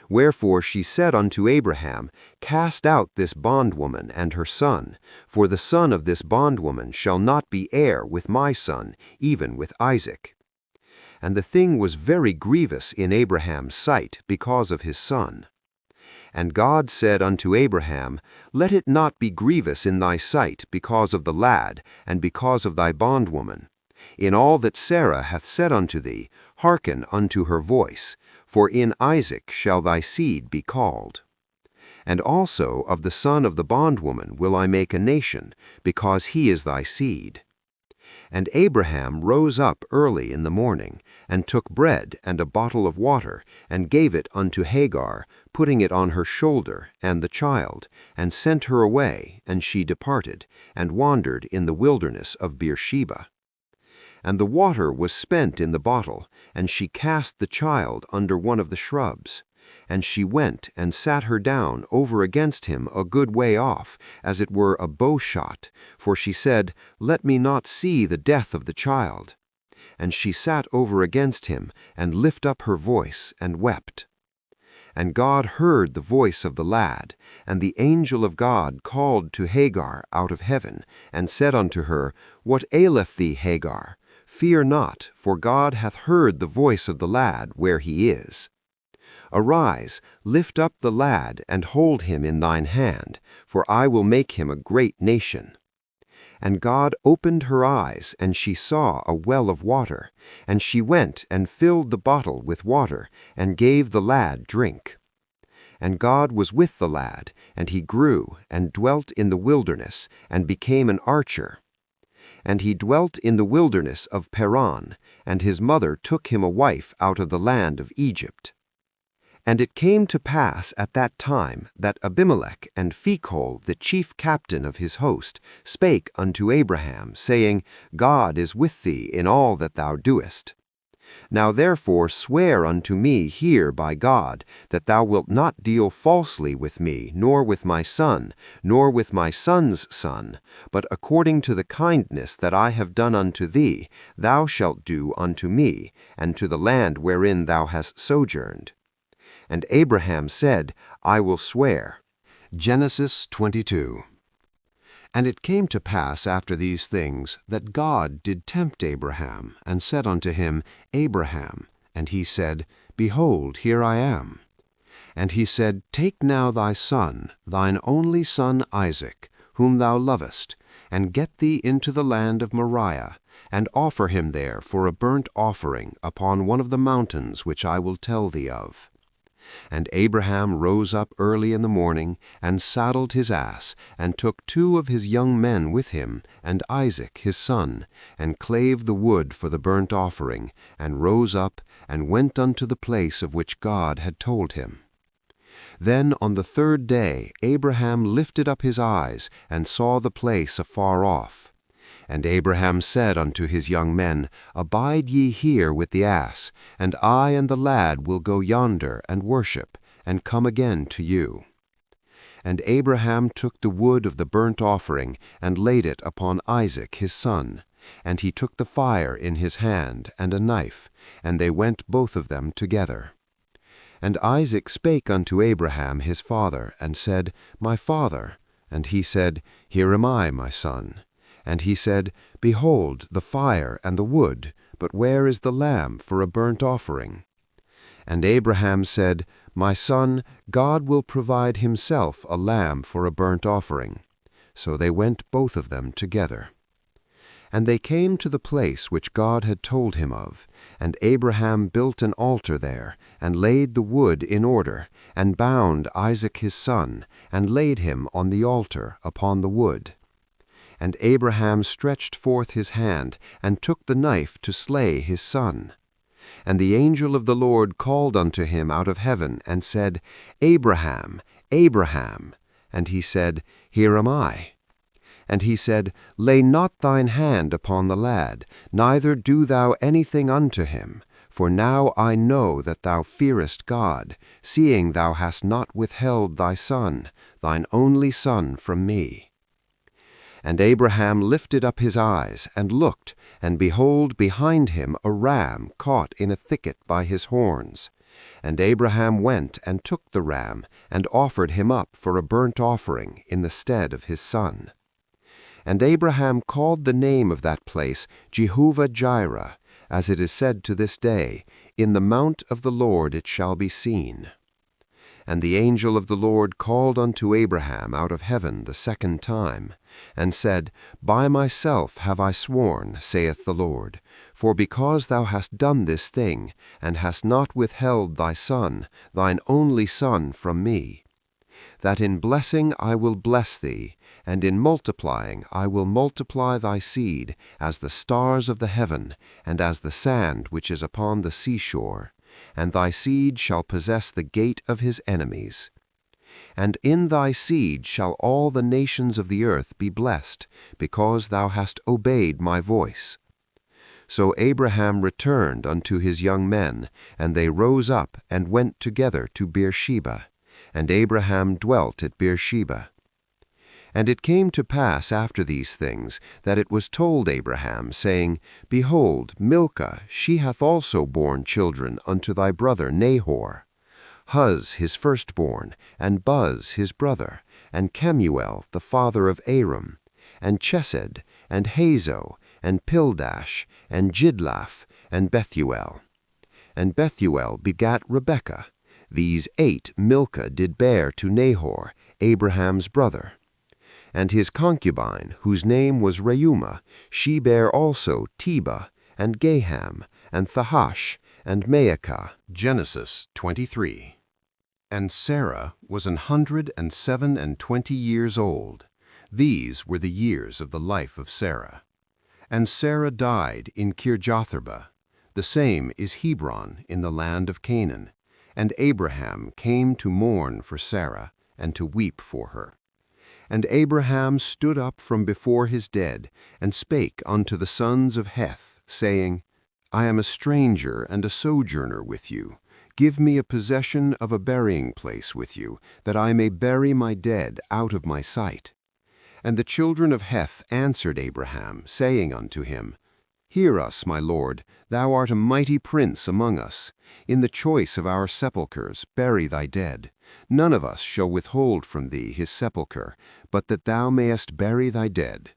Wherefore she said unto Abraham, Cast out this bondwoman and her son, for the son of this bondwoman shall not be heir with my son, even with Isaac. And the thing was very grievous in Abraham's sight because of his son. And God said unto Abraham, Let it not be grievous in thy sight because of the lad, and because of thy bondwoman. In all that Sarah hath said unto thee, hearken unto her voice, for in Isaac shall thy seed be called. And also of the son of the bondwoman will I make a nation, because he is thy seed. And Abraham rose up early in the morning, and took bread and a bottle of water, and gave it unto Hagar, putting it on her shoulder, and the child, and sent her away, and she departed, and wandered in the wilderness of Beersheba. And the water was spent in the bottle, and she cast the child under one of the shrubs. And she went and sat her down over against him a good way off, as it were a bow shot, for she said, Let me not see the death of the child. And she sat over against him, and lift up her voice, and wept. And God heard the voice of the lad, and the angel of God called to Hagar out of heaven, and said unto her, What aileth thee, Hagar? Fear not, for God hath heard the voice of the lad where he is. Arise, lift up the lad, and hold him in thine hand, for I will make him a great nation. And God opened her eyes, and she saw a well of water, and she went and filled the bottle with water, and gave the lad drink. And God was with the lad, and he grew, and dwelt in the wilderness, and became an archer. And he dwelt in the wilderness of Paran, and his mother took him a wife out of the land of Egypt. And it came to pass at that time that Abimelech and Phicol, the chief captain of his host, spake unto Abraham, saying, God is with thee in all that thou doest. Now therefore swear unto me here by God, that thou wilt not deal falsely with me, nor with my son, nor with my son's son, but according to the kindness that I have done unto thee, thou shalt do unto me, and to the land wherein thou hast sojourned. And Abraham said, I will swear. Genesis 22. And it came to pass after these things, that God did tempt Abraham, and said unto him, Abraham. And he said, Behold, here I am. And he said, Take now thy son, thine only son Isaac, whom thou lovest, and get thee into the land of Moriah, and offer him there for a burnt offering upon one of the mountains which I will tell thee of. And Abraham rose up early in the morning, and saddled his ass, and took 2 of his young men with him, and Isaac his son, and clave the wood for the burnt offering, and rose up, and went unto the place of which God had told him. Then on the 3rd day Abraham lifted up his eyes, and saw the place afar off. And Abraham said unto his young men, Abide ye here with the ass, and I and the lad will go yonder and worship, and come again to you. And Abraham took the wood of the burnt offering, and laid it upon Isaac his son. And he took the fire in his hand, and a knife, and they went both of them together. And Isaac spake unto Abraham his father, and said, My father. And he said, Here am I, my son. And he said, Behold the fire and the wood, but where is the lamb for a burnt offering? And Abraham said, My son, God will provide himself a lamb for a burnt offering. So they went both of them together. And they came to the place which God had told him of, and Abraham built an altar there, and laid the wood in order, and bound Isaac his son, and laid him on the altar upon the wood. And Abraham stretched forth his hand, and took the knife to slay his son. And the angel of the Lord called unto him out of heaven, and said, Abraham, Abraham. And he said, Here am I. And he said, Lay not thine hand upon the lad, neither do thou anything unto him. For now I know that thou fearest God, seeing thou hast not withheld thy son, thine only son, from me. And Abraham lifted up his eyes, and looked, and behold behind him a ram caught in a thicket by his horns. And Abraham went and took the ram, and offered him up for a burnt offering in the stead of his son. And Abraham called the name of that place Jehovah-Jireh, as it is said to this day, In the mount of the Lord it shall be seen. And the angel of the Lord called unto Abraham out of heaven the second time, and said, By myself have I sworn, saith the Lord, for because thou hast done this thing, and hast not withheld thy son, thine only son, from me, that in blessing I will bless thee, and in multiplying I will multiply thy seed, as the stars of the heaven, and as the sand which is upon the seashore, and thy seed shall possess the gate of his enemies. And in thy seed shall all the nations of the earth be blessed, because thou hast obeyed my voice. So Abraham returned unto his young men, and they rose up and went together to Beersheba, and Abraham dwelt at Beersheba. And it came to pass after these things, that it was told Abraham, saying, Behold, Milcah, she hath also borne children unto thy brother Nahor, Huz his firstborn, and Buz his brother, and Kemuel the father of Aram, and Chesed, and Hazo, and Pildash, and Jidlaph, and Bethuel. And Bethuel begat Rebekah. These 8 Milcah did bear to Nahor, Abraham's brother. And his concubine, whose name was Reumah, she bare also Tebah, and Gaham, and Thahash, and Maacah. Genesis 23. And Sarah was 127 years old. These were the years of the life of Sarah. And Sarah died in Kirjatharba. The same is Hebron in the land of Canaan. And Abraham came to mourn for Sarah, and to weep for her. And Abraham stood up from before his dead, and spake unto the sons of Heth, saying, I am a stranger and a sojourner with you. Give me a possession of a burying place with you, that I may bury my dead out of my sight. And the children of Heth answered Abraham, saying unto him, Hear us, my lord, thou art a mighty prince among us. In the choice of our sepulchres bury thy dead. None of us shall withhold from thee his sepulchre, but that thou mayest bury thy dead.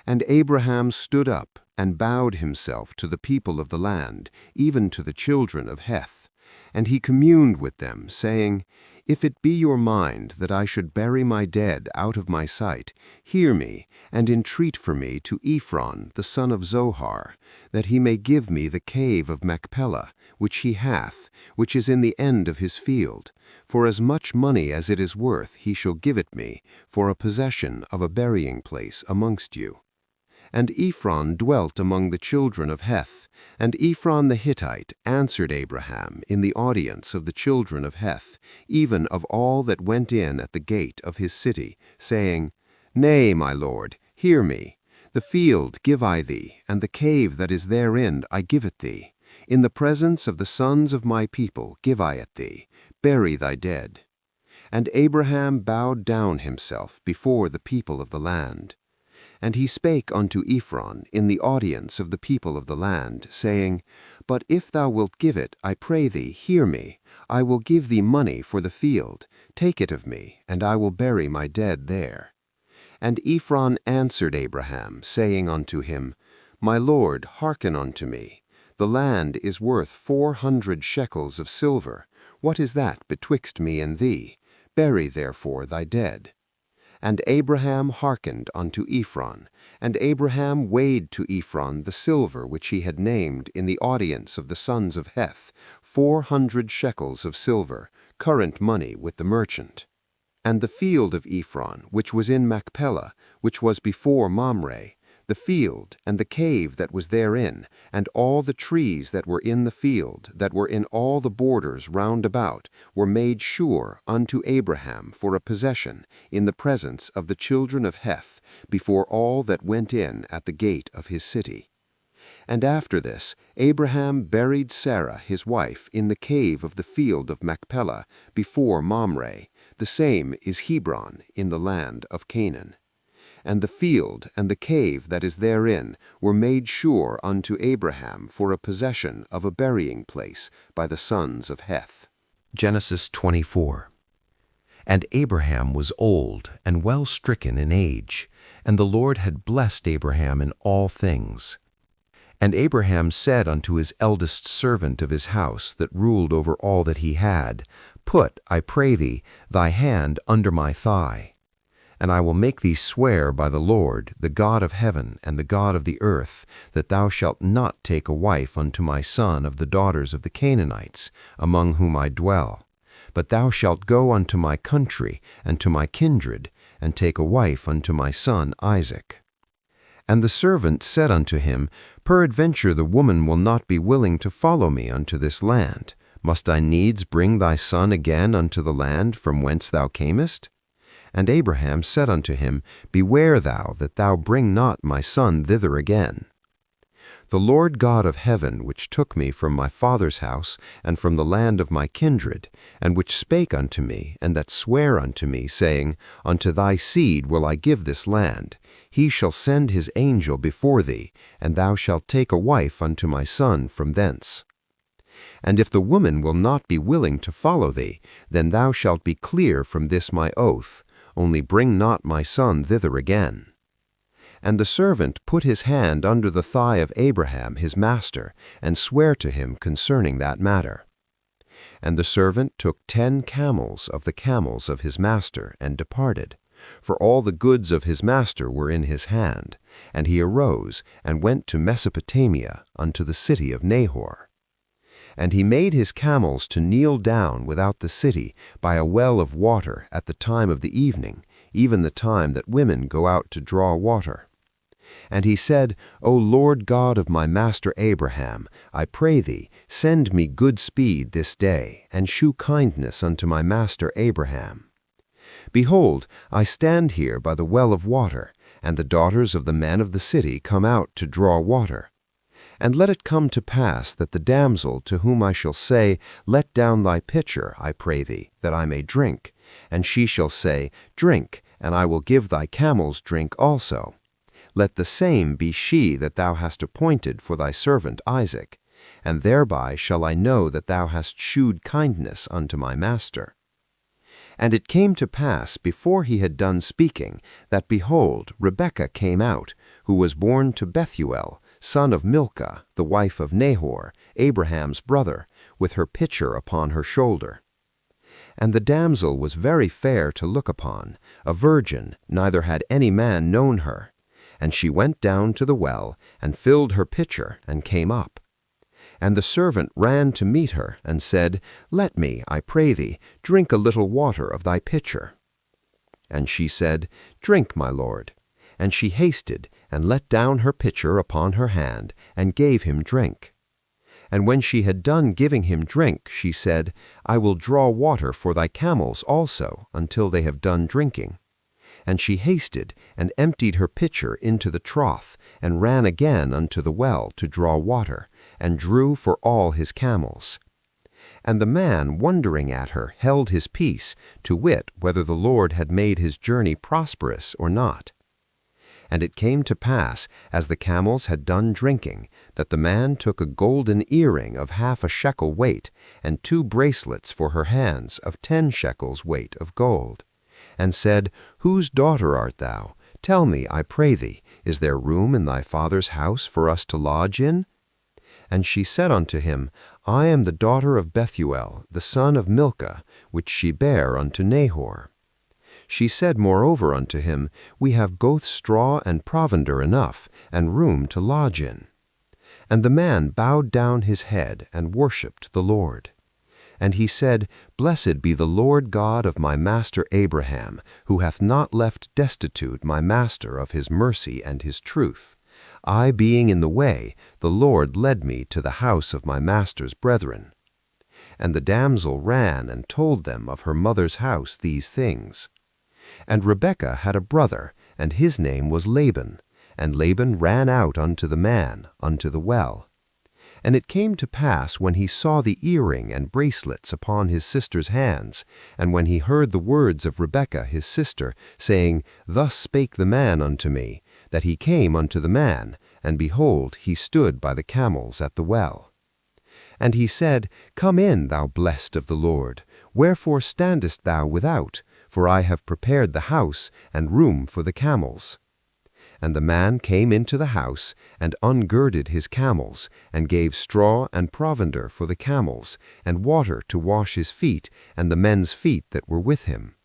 And Abraham stood up, and bowed himself to the people of the land, even to the children of Heth. And he communed with them, saying, If it be your mind that I should bury my dead out of my sight, hear me, and entreat for me to Ephron the son of Zohar, that he may give me the cave of Machpelah, which he hath, which is in the end of his field. For as much money as it is worth he shall give it me, for a possession of a burying place amongst you. And Ephron dwelt among the children of Heth. And Ephron the Hittite answered Abraham in the audience of the children of Heth, even of all that went in at the gate of his city, saying, Nay, my lord, hear me. The field give I thee, and the cave that is therein I give it thee. In the presence of the sons of my people give I it thee. Bury thy dead. And Abraham bowed down himself before the people of the land. And he spake unto Ephron in the audience of the people of the land, saying, But if thou wilt give it, I pray thee, hear me. I will give thee money for the field. Take it of me, and I will bury my dead there. And Ephron answered Abraham, saying unto him, My lord, hearken unto me. The land is worth 400 shekels of silver. What is that betwixt me and thee? Bury therefore thy dead. And Abraham hearkened unto Ephron, and Abraham weighed to Ephron the silver which he had named in the audience of the sons of Heth, 400 shekels of silver, current money with the merchant. And the field of Ephron, which was in Machpelah, which was before Mamre, the field, and the cave that was therein, and all the trees that were in the field, that were in all the borders round about, were made sure unto Abraham for a possession in the presence of the children of Heth, before all that went in at the gate of his city. And after this, Abraham buried Sarah his wife in the cave of the field of Machpelah, before Mamre. The same is Hebron in the land of Canaan. And the field and the cave that is therein were made sure unto Abraham for a possession of a burying place by the sons of Heth. Genesis 24. And Abraham was old and well stricken in age, and the Lord had blessed Abraham in all things. And Abraham said unto his eldest servant of his house that ruled over all that he had, put, I pray thee, thy hand under my thigh. And I will make thee swear by the Lord, the God of heaven and the God of the earth, that thou shalt not take a wife unto my son of the daughters of the Canaanites, among whom I dwell. But thou shalt go unto my country and to my kindred, and take a wife unto my son Isaac. And the servant said unto him, Peradventure the woman will not be willing to follow me unto this land. Must I needs bring thy son again unto the land from whence thou camest? And Abraham said unto him, Beware thou that thou bring not my son thither again. The Lord God of heaven, which took me from my father's house and from the land of my kindred, and which spake unto me, and that sware unto me, saying, Unto thy seed will I give this land, he shall send his angel before thee, and thou shalt take a wife unto my son from thence. And if the woman will not be willing to follow thee, then thou shalt be clear from this my oath, only bring not my son thither again. And the servant put his hand under the thigh of Abraham his master, and sware to him concerning that matter. And the servant took 10 camels of the camels of his master, and departed, for all the goods of his master were in his hand. And he arose, and went to Mesopotamia, unto the city of Nahor. And he made his camels to kneel down without the city, by a well of water, at the time of the evening, even the time that women go out to draw water. And he said, O Lord God of my master Abraham, I pray thee, send me good speed this day, and shew kindness unto my master Abraham. Behold, I stand here by the well of water, and the daughters of the men of the city come out to draw water. And let it come to pass that the damsel to whom I shall say, Let down thy pitcher, I pray thee, that I may drink, and she shall say, Drink, and I will give thy camels drink also. Let the same be she that thou hast appointed for thy servant Isaac, and thereby shall I know that thou hast shewed kindness unto my master. And it came to pass, before he had done speaking, that, behold, Rebekah came out, who was born to Bethuel, son of Milcah, the wife of Nahor, Abraham's brother, with her pitcher upon her shoulder. And the damsel was very fair to look upon, a virgin, neither had any man known her. And she went down to the well, and filled her pitcher, and came up. And the servant ran to meet her, and said, Let me, I pray thee, drink a little water of thy pitcher. And she said, Drink, my lord. And she hasted, and let down her pitcher upon her hand, and gave him drink. And when she had done giving him drink, she said, I will draw water for thy camels also, until they have done drinking. And she hasted, and emptied her pitcher into the trough, and ran again unto the well to draw water, and drew for all his camels. And the man, wondering at her, held his peace, to wit whether the Lord had made his journey prosperous or not. And it came to pass, as the camels had done drinking, that the man took a golden earring of 1/2 shekel weight, and 2 bracelets for her hands of 10 shekels weight of gold, and said, Whose daughter art thou? Tell me, I pray thee, is there room in thy father's house for us to lodge in? And she said unto him, I am the daughter of Bethuel, the son of Milcah, which she bare unto Nahor. She said moreover unto him, We have both straw and provender enough, and room to lodge in. And the man bowed down his head, and worshipped the Lord. And he said, Blessed be the Lord God of my master Abraham, who hath not left destitute my master of his mercy and his truth. I being in the way, the Lord led me to the house of my master's brethren. And the damsel ran and told them of her mother's house these things. And Rebekah had a brother, and his name was Laban. And Laban ran out unto the man, unto the well. And it came to pass, when he saw the earring and bracelets upon his sister's hands, and when he heard the words of Rebekah his sister, saying, Thus spake the man unto me, that he came unto the man, and behold, he stood by the camels at the well. And he said, Come in, thou blessed of the Lord. Wherefore standest thou without? For I have prepared the house, and room for the camels. And the man came into the house, and ungirded his camels, and gave straw and provender for the camels, and water to wash his feet, and the men's feet that were with him.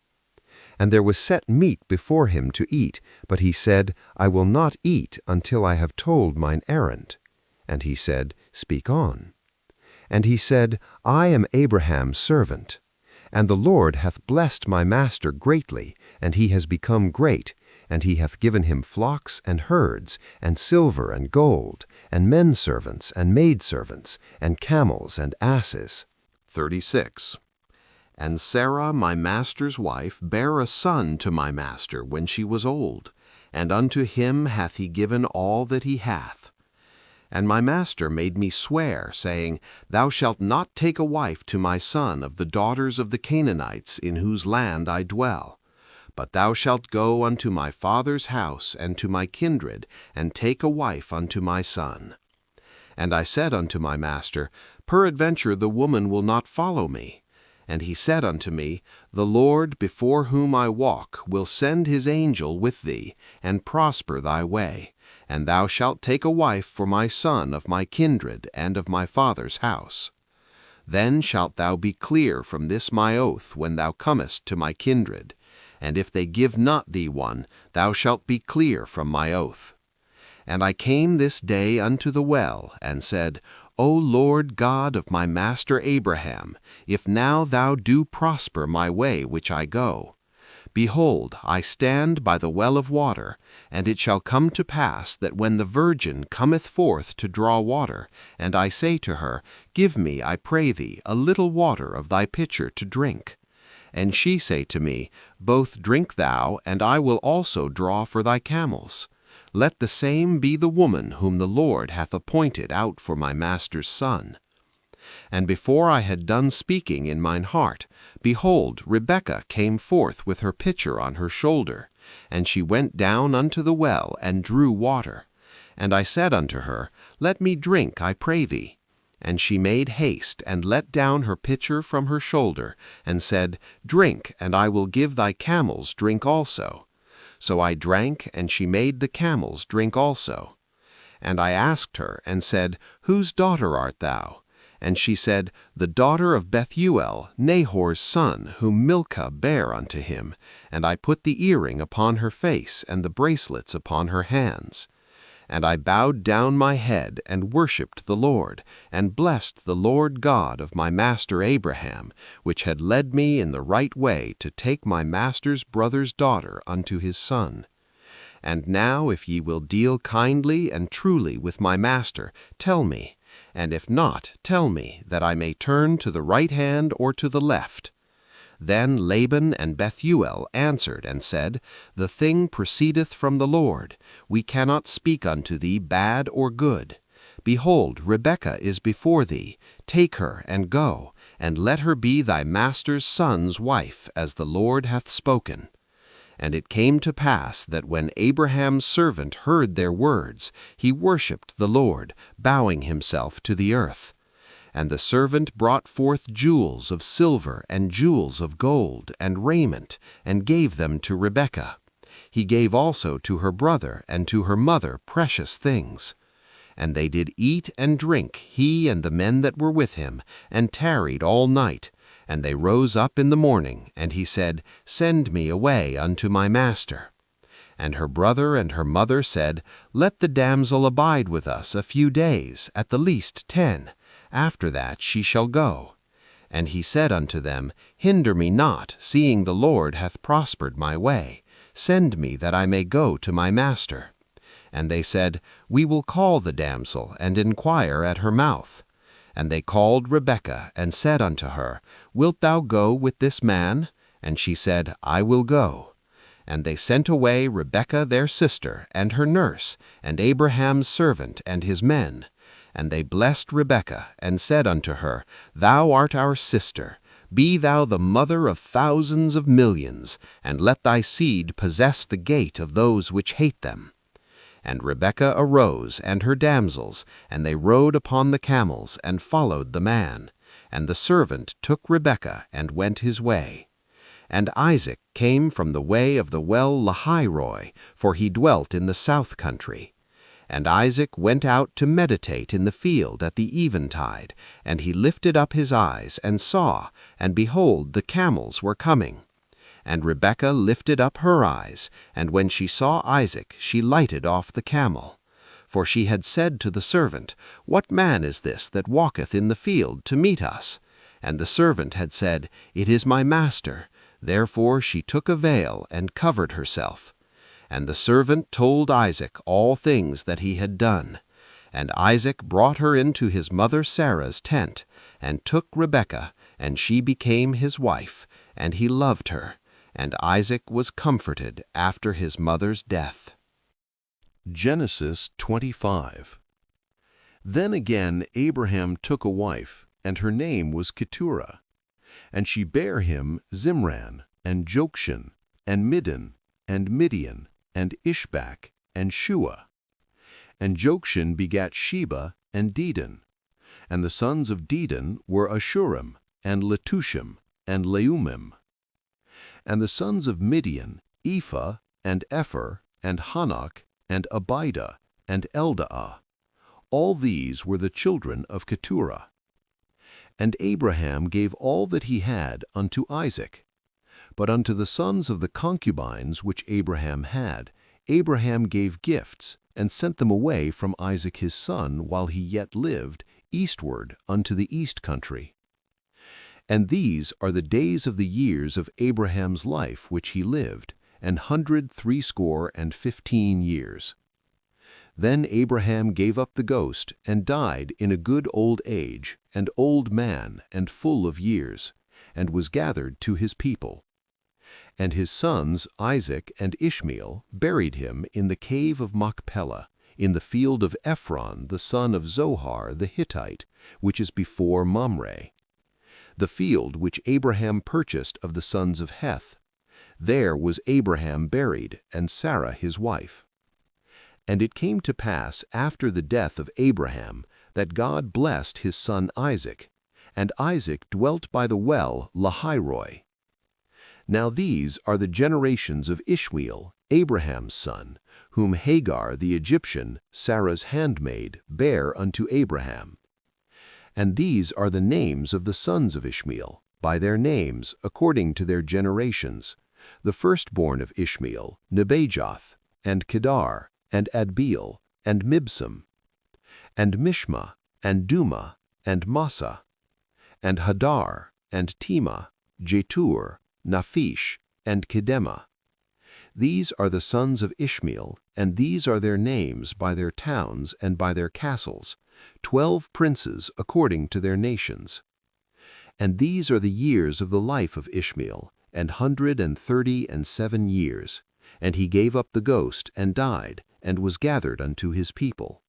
And there was set meat before him to eat, but he said, I will not eat until I have told mine errand. And he said, Speak on. And he said, I am Abraham's servant. And the Lord hath blessed my master greatly, and he has become great, and he hath given him flocks and herds, and silver and gold, and men servants and maidservants, and camels and asses. 36. And Sarah my master's wife bare a son to my master when she was old, and unto him hath he given all that he hath. And my master made me swear, saying, Thou shalt not take a wife to my son of the daughters of the Canaanites in whose land I dwell. But thou shalt go unto my father's house and to my kindred, and take a wife unto my son. And I said unto my master, Peradventure the woman will not follow me. And he said unto me, The Lord, before whom I walk, will send his angel with thee, and prosper thy way. And thou shalt take a wife for my son of my kindred and of my father's house. Then shalt thou be clear from this my oath when thou comest to my kindred. And if they give not thee one, thou shalt be clear from my oath. And I came this day unto the well, and said, O Lord God of my master Abraham, if now thou do prosper my way which I go. Behold, I stand by the well of water, and it shall come to pass that when the virgin cometh forth to draw water, and I say to her, Give me, I pray thee, a little water of thy pitcher to drink. And she say to me, Both drink thou, and I will also draw for thy camels. Let the same be the woman whom the Lord hath appointed out for my master's son. And before I had done speaking in mine heart, behold, Rebekah came forth with her pitcher on her shoulder, and she went down unto the well, and drew water. And I said unto her, Let me drink, I pray thee. And she made haste, and let down her pitcher from her shoulder, and said, Drink, and I will give thy camels drink also. So I drank, and she made the camels drink also. And I asked her, and said, Whose daughter art thou? And she said, The daughter of Bethuel, Nahor's son, whom Milcah bare unto him. And I put the earring upon her face, and the bracelets upon her hands. And I bowed down my head, and worshipped the Lord, and blessed the Lord God of my master Abraham, which had led me in the right way to take my master's brother's daughter unto his son. And now if ye will deal kindly and truly with my master, tell me, and if not, tell me, that I may turn to the right hand or to the left. Then Laban and Bethuel answered and said, The thing proceedeth from the Lord. We cannot speak unto thee bad or good. Behold, Rebekah is before thee. Take her and go, and let her be thy master's son's wife, as the Lord hath spoken. And it came to pass that when Abraham's servant heard their words, he worshipped the Lord, bowing himself to the earth. And the servant brought forth jewels of silver and jewels of gold and raiment, and gave them to Rebekah. He gave also to her brother and to her mother precious things. And they did eat and drink, he and the men that were with him, and tarried all night. And they rose up in the morning, and he said, Send me away unto my master. And her brother and her mother said, Let the damsel abide with us a few days, at the least 10. After that she shall go. And he said unto them, Hinder me not, seeing the Lord hath prospered my way. Send me that I may go to my master. And they said, We will call the damsel, and inquire at her mouth. And they called Rebekah, and said unto her, Wilt thou go with this man? And she said, I will go. And they sent away Rebekah their sister, and her nurse, and Abraham's servant, and his men. And they blessed Rebekah, and said unto her, Thou art our sister. Be thou the mother of thousands of millions, and let thy seed possess the gate of those which hate them. And Rebekah arose, and her damsels, and they rode upon the camels, and followed the man. And the servant took Rebekah, and went his way. And Isaac came from the way of the well Lahairoi, for he dwelt in the south country. And Isaac went out to meditate in the field at the eventide, and he lifted up his eyes, and saw, and behold, the camels were coming. And Rebekah lifted up her eyes, and when she saw Isaac, she lighted off the camel. For she had said to the servant, What man is this that walketh in the field to meet us? And the servant had said, It is my master. Therefore she took a veil, and covered herself. And the servant told Isaac all things that he had done. And Isaac brought her into his mother Sarah's tent, and took Rebekah, and she became his wife, and he loved her. And Isaac was comforted after his mother's death. Genesis 25. Then again Abraham took a wife, and her name was Keturah. And she bare him Zimran, and Jokshan, and Middin, and Midian, and Ishbak, and Shua. And Jokshan begat Sheba and Dedan. And the sons of Dedan were Ashurim, and Letushim, and Leumim. And the sons of Midian, Ephah, and Epher, and Hanok, and Abidah, and Eldaah. All these were the children of Keturah. And Abraham gave all that he had unto Isaac. But unto the sons of the concubines which Abraham had, Abraham gave gifts, and sent them away from Isaac his son while he yet lived, eastward unto the east country. And these are the days of the years of Abraham's life which he lived, 160 years. Then Abraham gave up the ghost, and died in a good old age, and old man, and full of years, and was gathered to his people. And his sons Isaac and Ishmael buried him in the cave of Machpelah, in the field of Ephron the son of Zohar the Hittite, which is before Mamre. The field which Abraham purchased of the sons of Heth. There was Abraham buried, and Sarah his wife. And it came to pass after the death of Abraham, that God blessed his son Isaac, and Isaac dwelt by the well Lahairoi. Now these are the generations of Ishmael, Abraham's son, whom Hagar the Egyptian, Sarah's handmaid, bare unto Abraham. And these are the names of the sons of Ishmael, by their names, according to their generations. The firstborn of Ishmael, Nebajoth, and Kedar, and Adbeel, and Mibsam, and Mishma, and Duma, and Massa, and Hadar, and Tema, Jetur, Naphish, and Kedema. These are the sons of Ishmael, and these are their names by their towns and by their castles, 12 princes according to their nations. And these are the years of the life of Ishmael, 137 years. And he gave up the ghost, and died, and was gathered unto his people.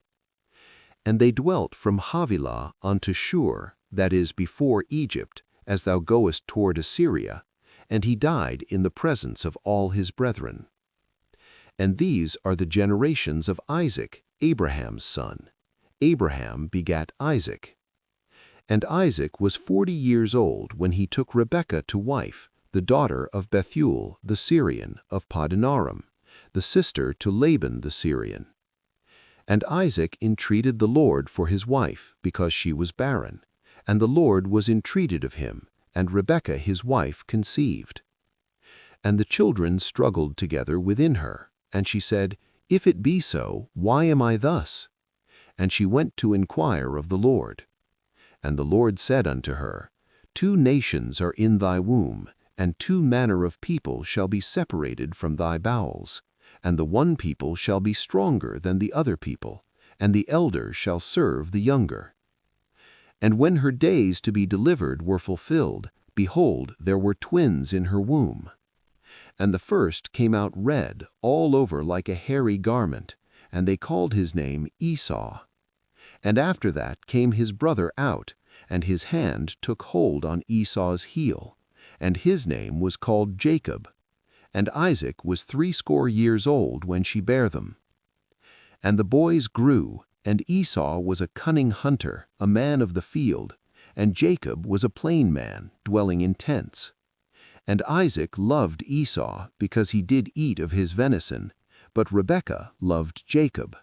And they dwelt from Havilah unto Shur, that is before Egypt, as thou goest toward Assyria, and he died in the presence of all his brethren. And these are the generations of Isaac, Abraham's son. Abraham begat Isaac. And Isaac was 40 years old when he took Rebekah to wife, the daughter of Bethuel the Syrian of Padanaram, the sister to Laban the Syrian. And Isaac entreated the Lord for his wife, because she was barren, and the Lord was entreated of him, and Rebekah his wife conceived. And the children struggled together within her, and she said, If it be so, why am I thus? And she went to inquire of the Lord. And the Lord said unto her, 2 nations are in thy womb, and 2 manner of people shall be separated from thy bowels, and the one people shall be stronger than the other people, and the elder shall serve the younger. And when her days to be delivered were fulfilled, behold, there were twins in her womb. And the first came out red all over like a hairy garment, and they called his name Esau. And after that came his brother out, and his hand took hold on Esau's heel, and his name was called Jacob. And Isaac was 80 years old when she bare them. And the boys grew, and Esau was a cunning hunter, a man of the field, and Jacob was a plain man, dwelling in tents. And Isaac loved Esau because he did eat of his venison, but Rebekah loved Jacob.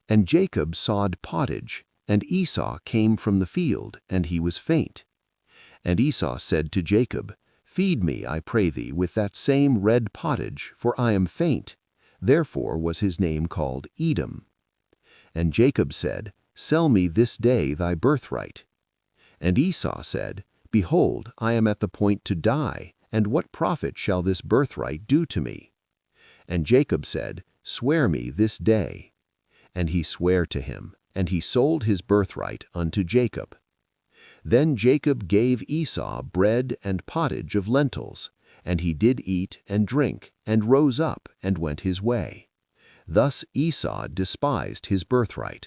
And Jacob sawed pottage, and Esau came from the field, and he was faint. And Esau said to Jacob, Feed me, I pray thee, with that same red pottage, for I am faint. Therefore was his name called Edom. And Jacob said, Sell me this day thy birthright. And Esau said, Behold, I am at the point to die, and what profit shall this birthright do to me? And Jacob said, Swear me this day. And he sware to him, and he sold his birthright unto Jacob. Then Jacob gave Esau bread and pottage of lentils, and he did eat and drink, and rose up and went his way. Thus Esau despised his birthright.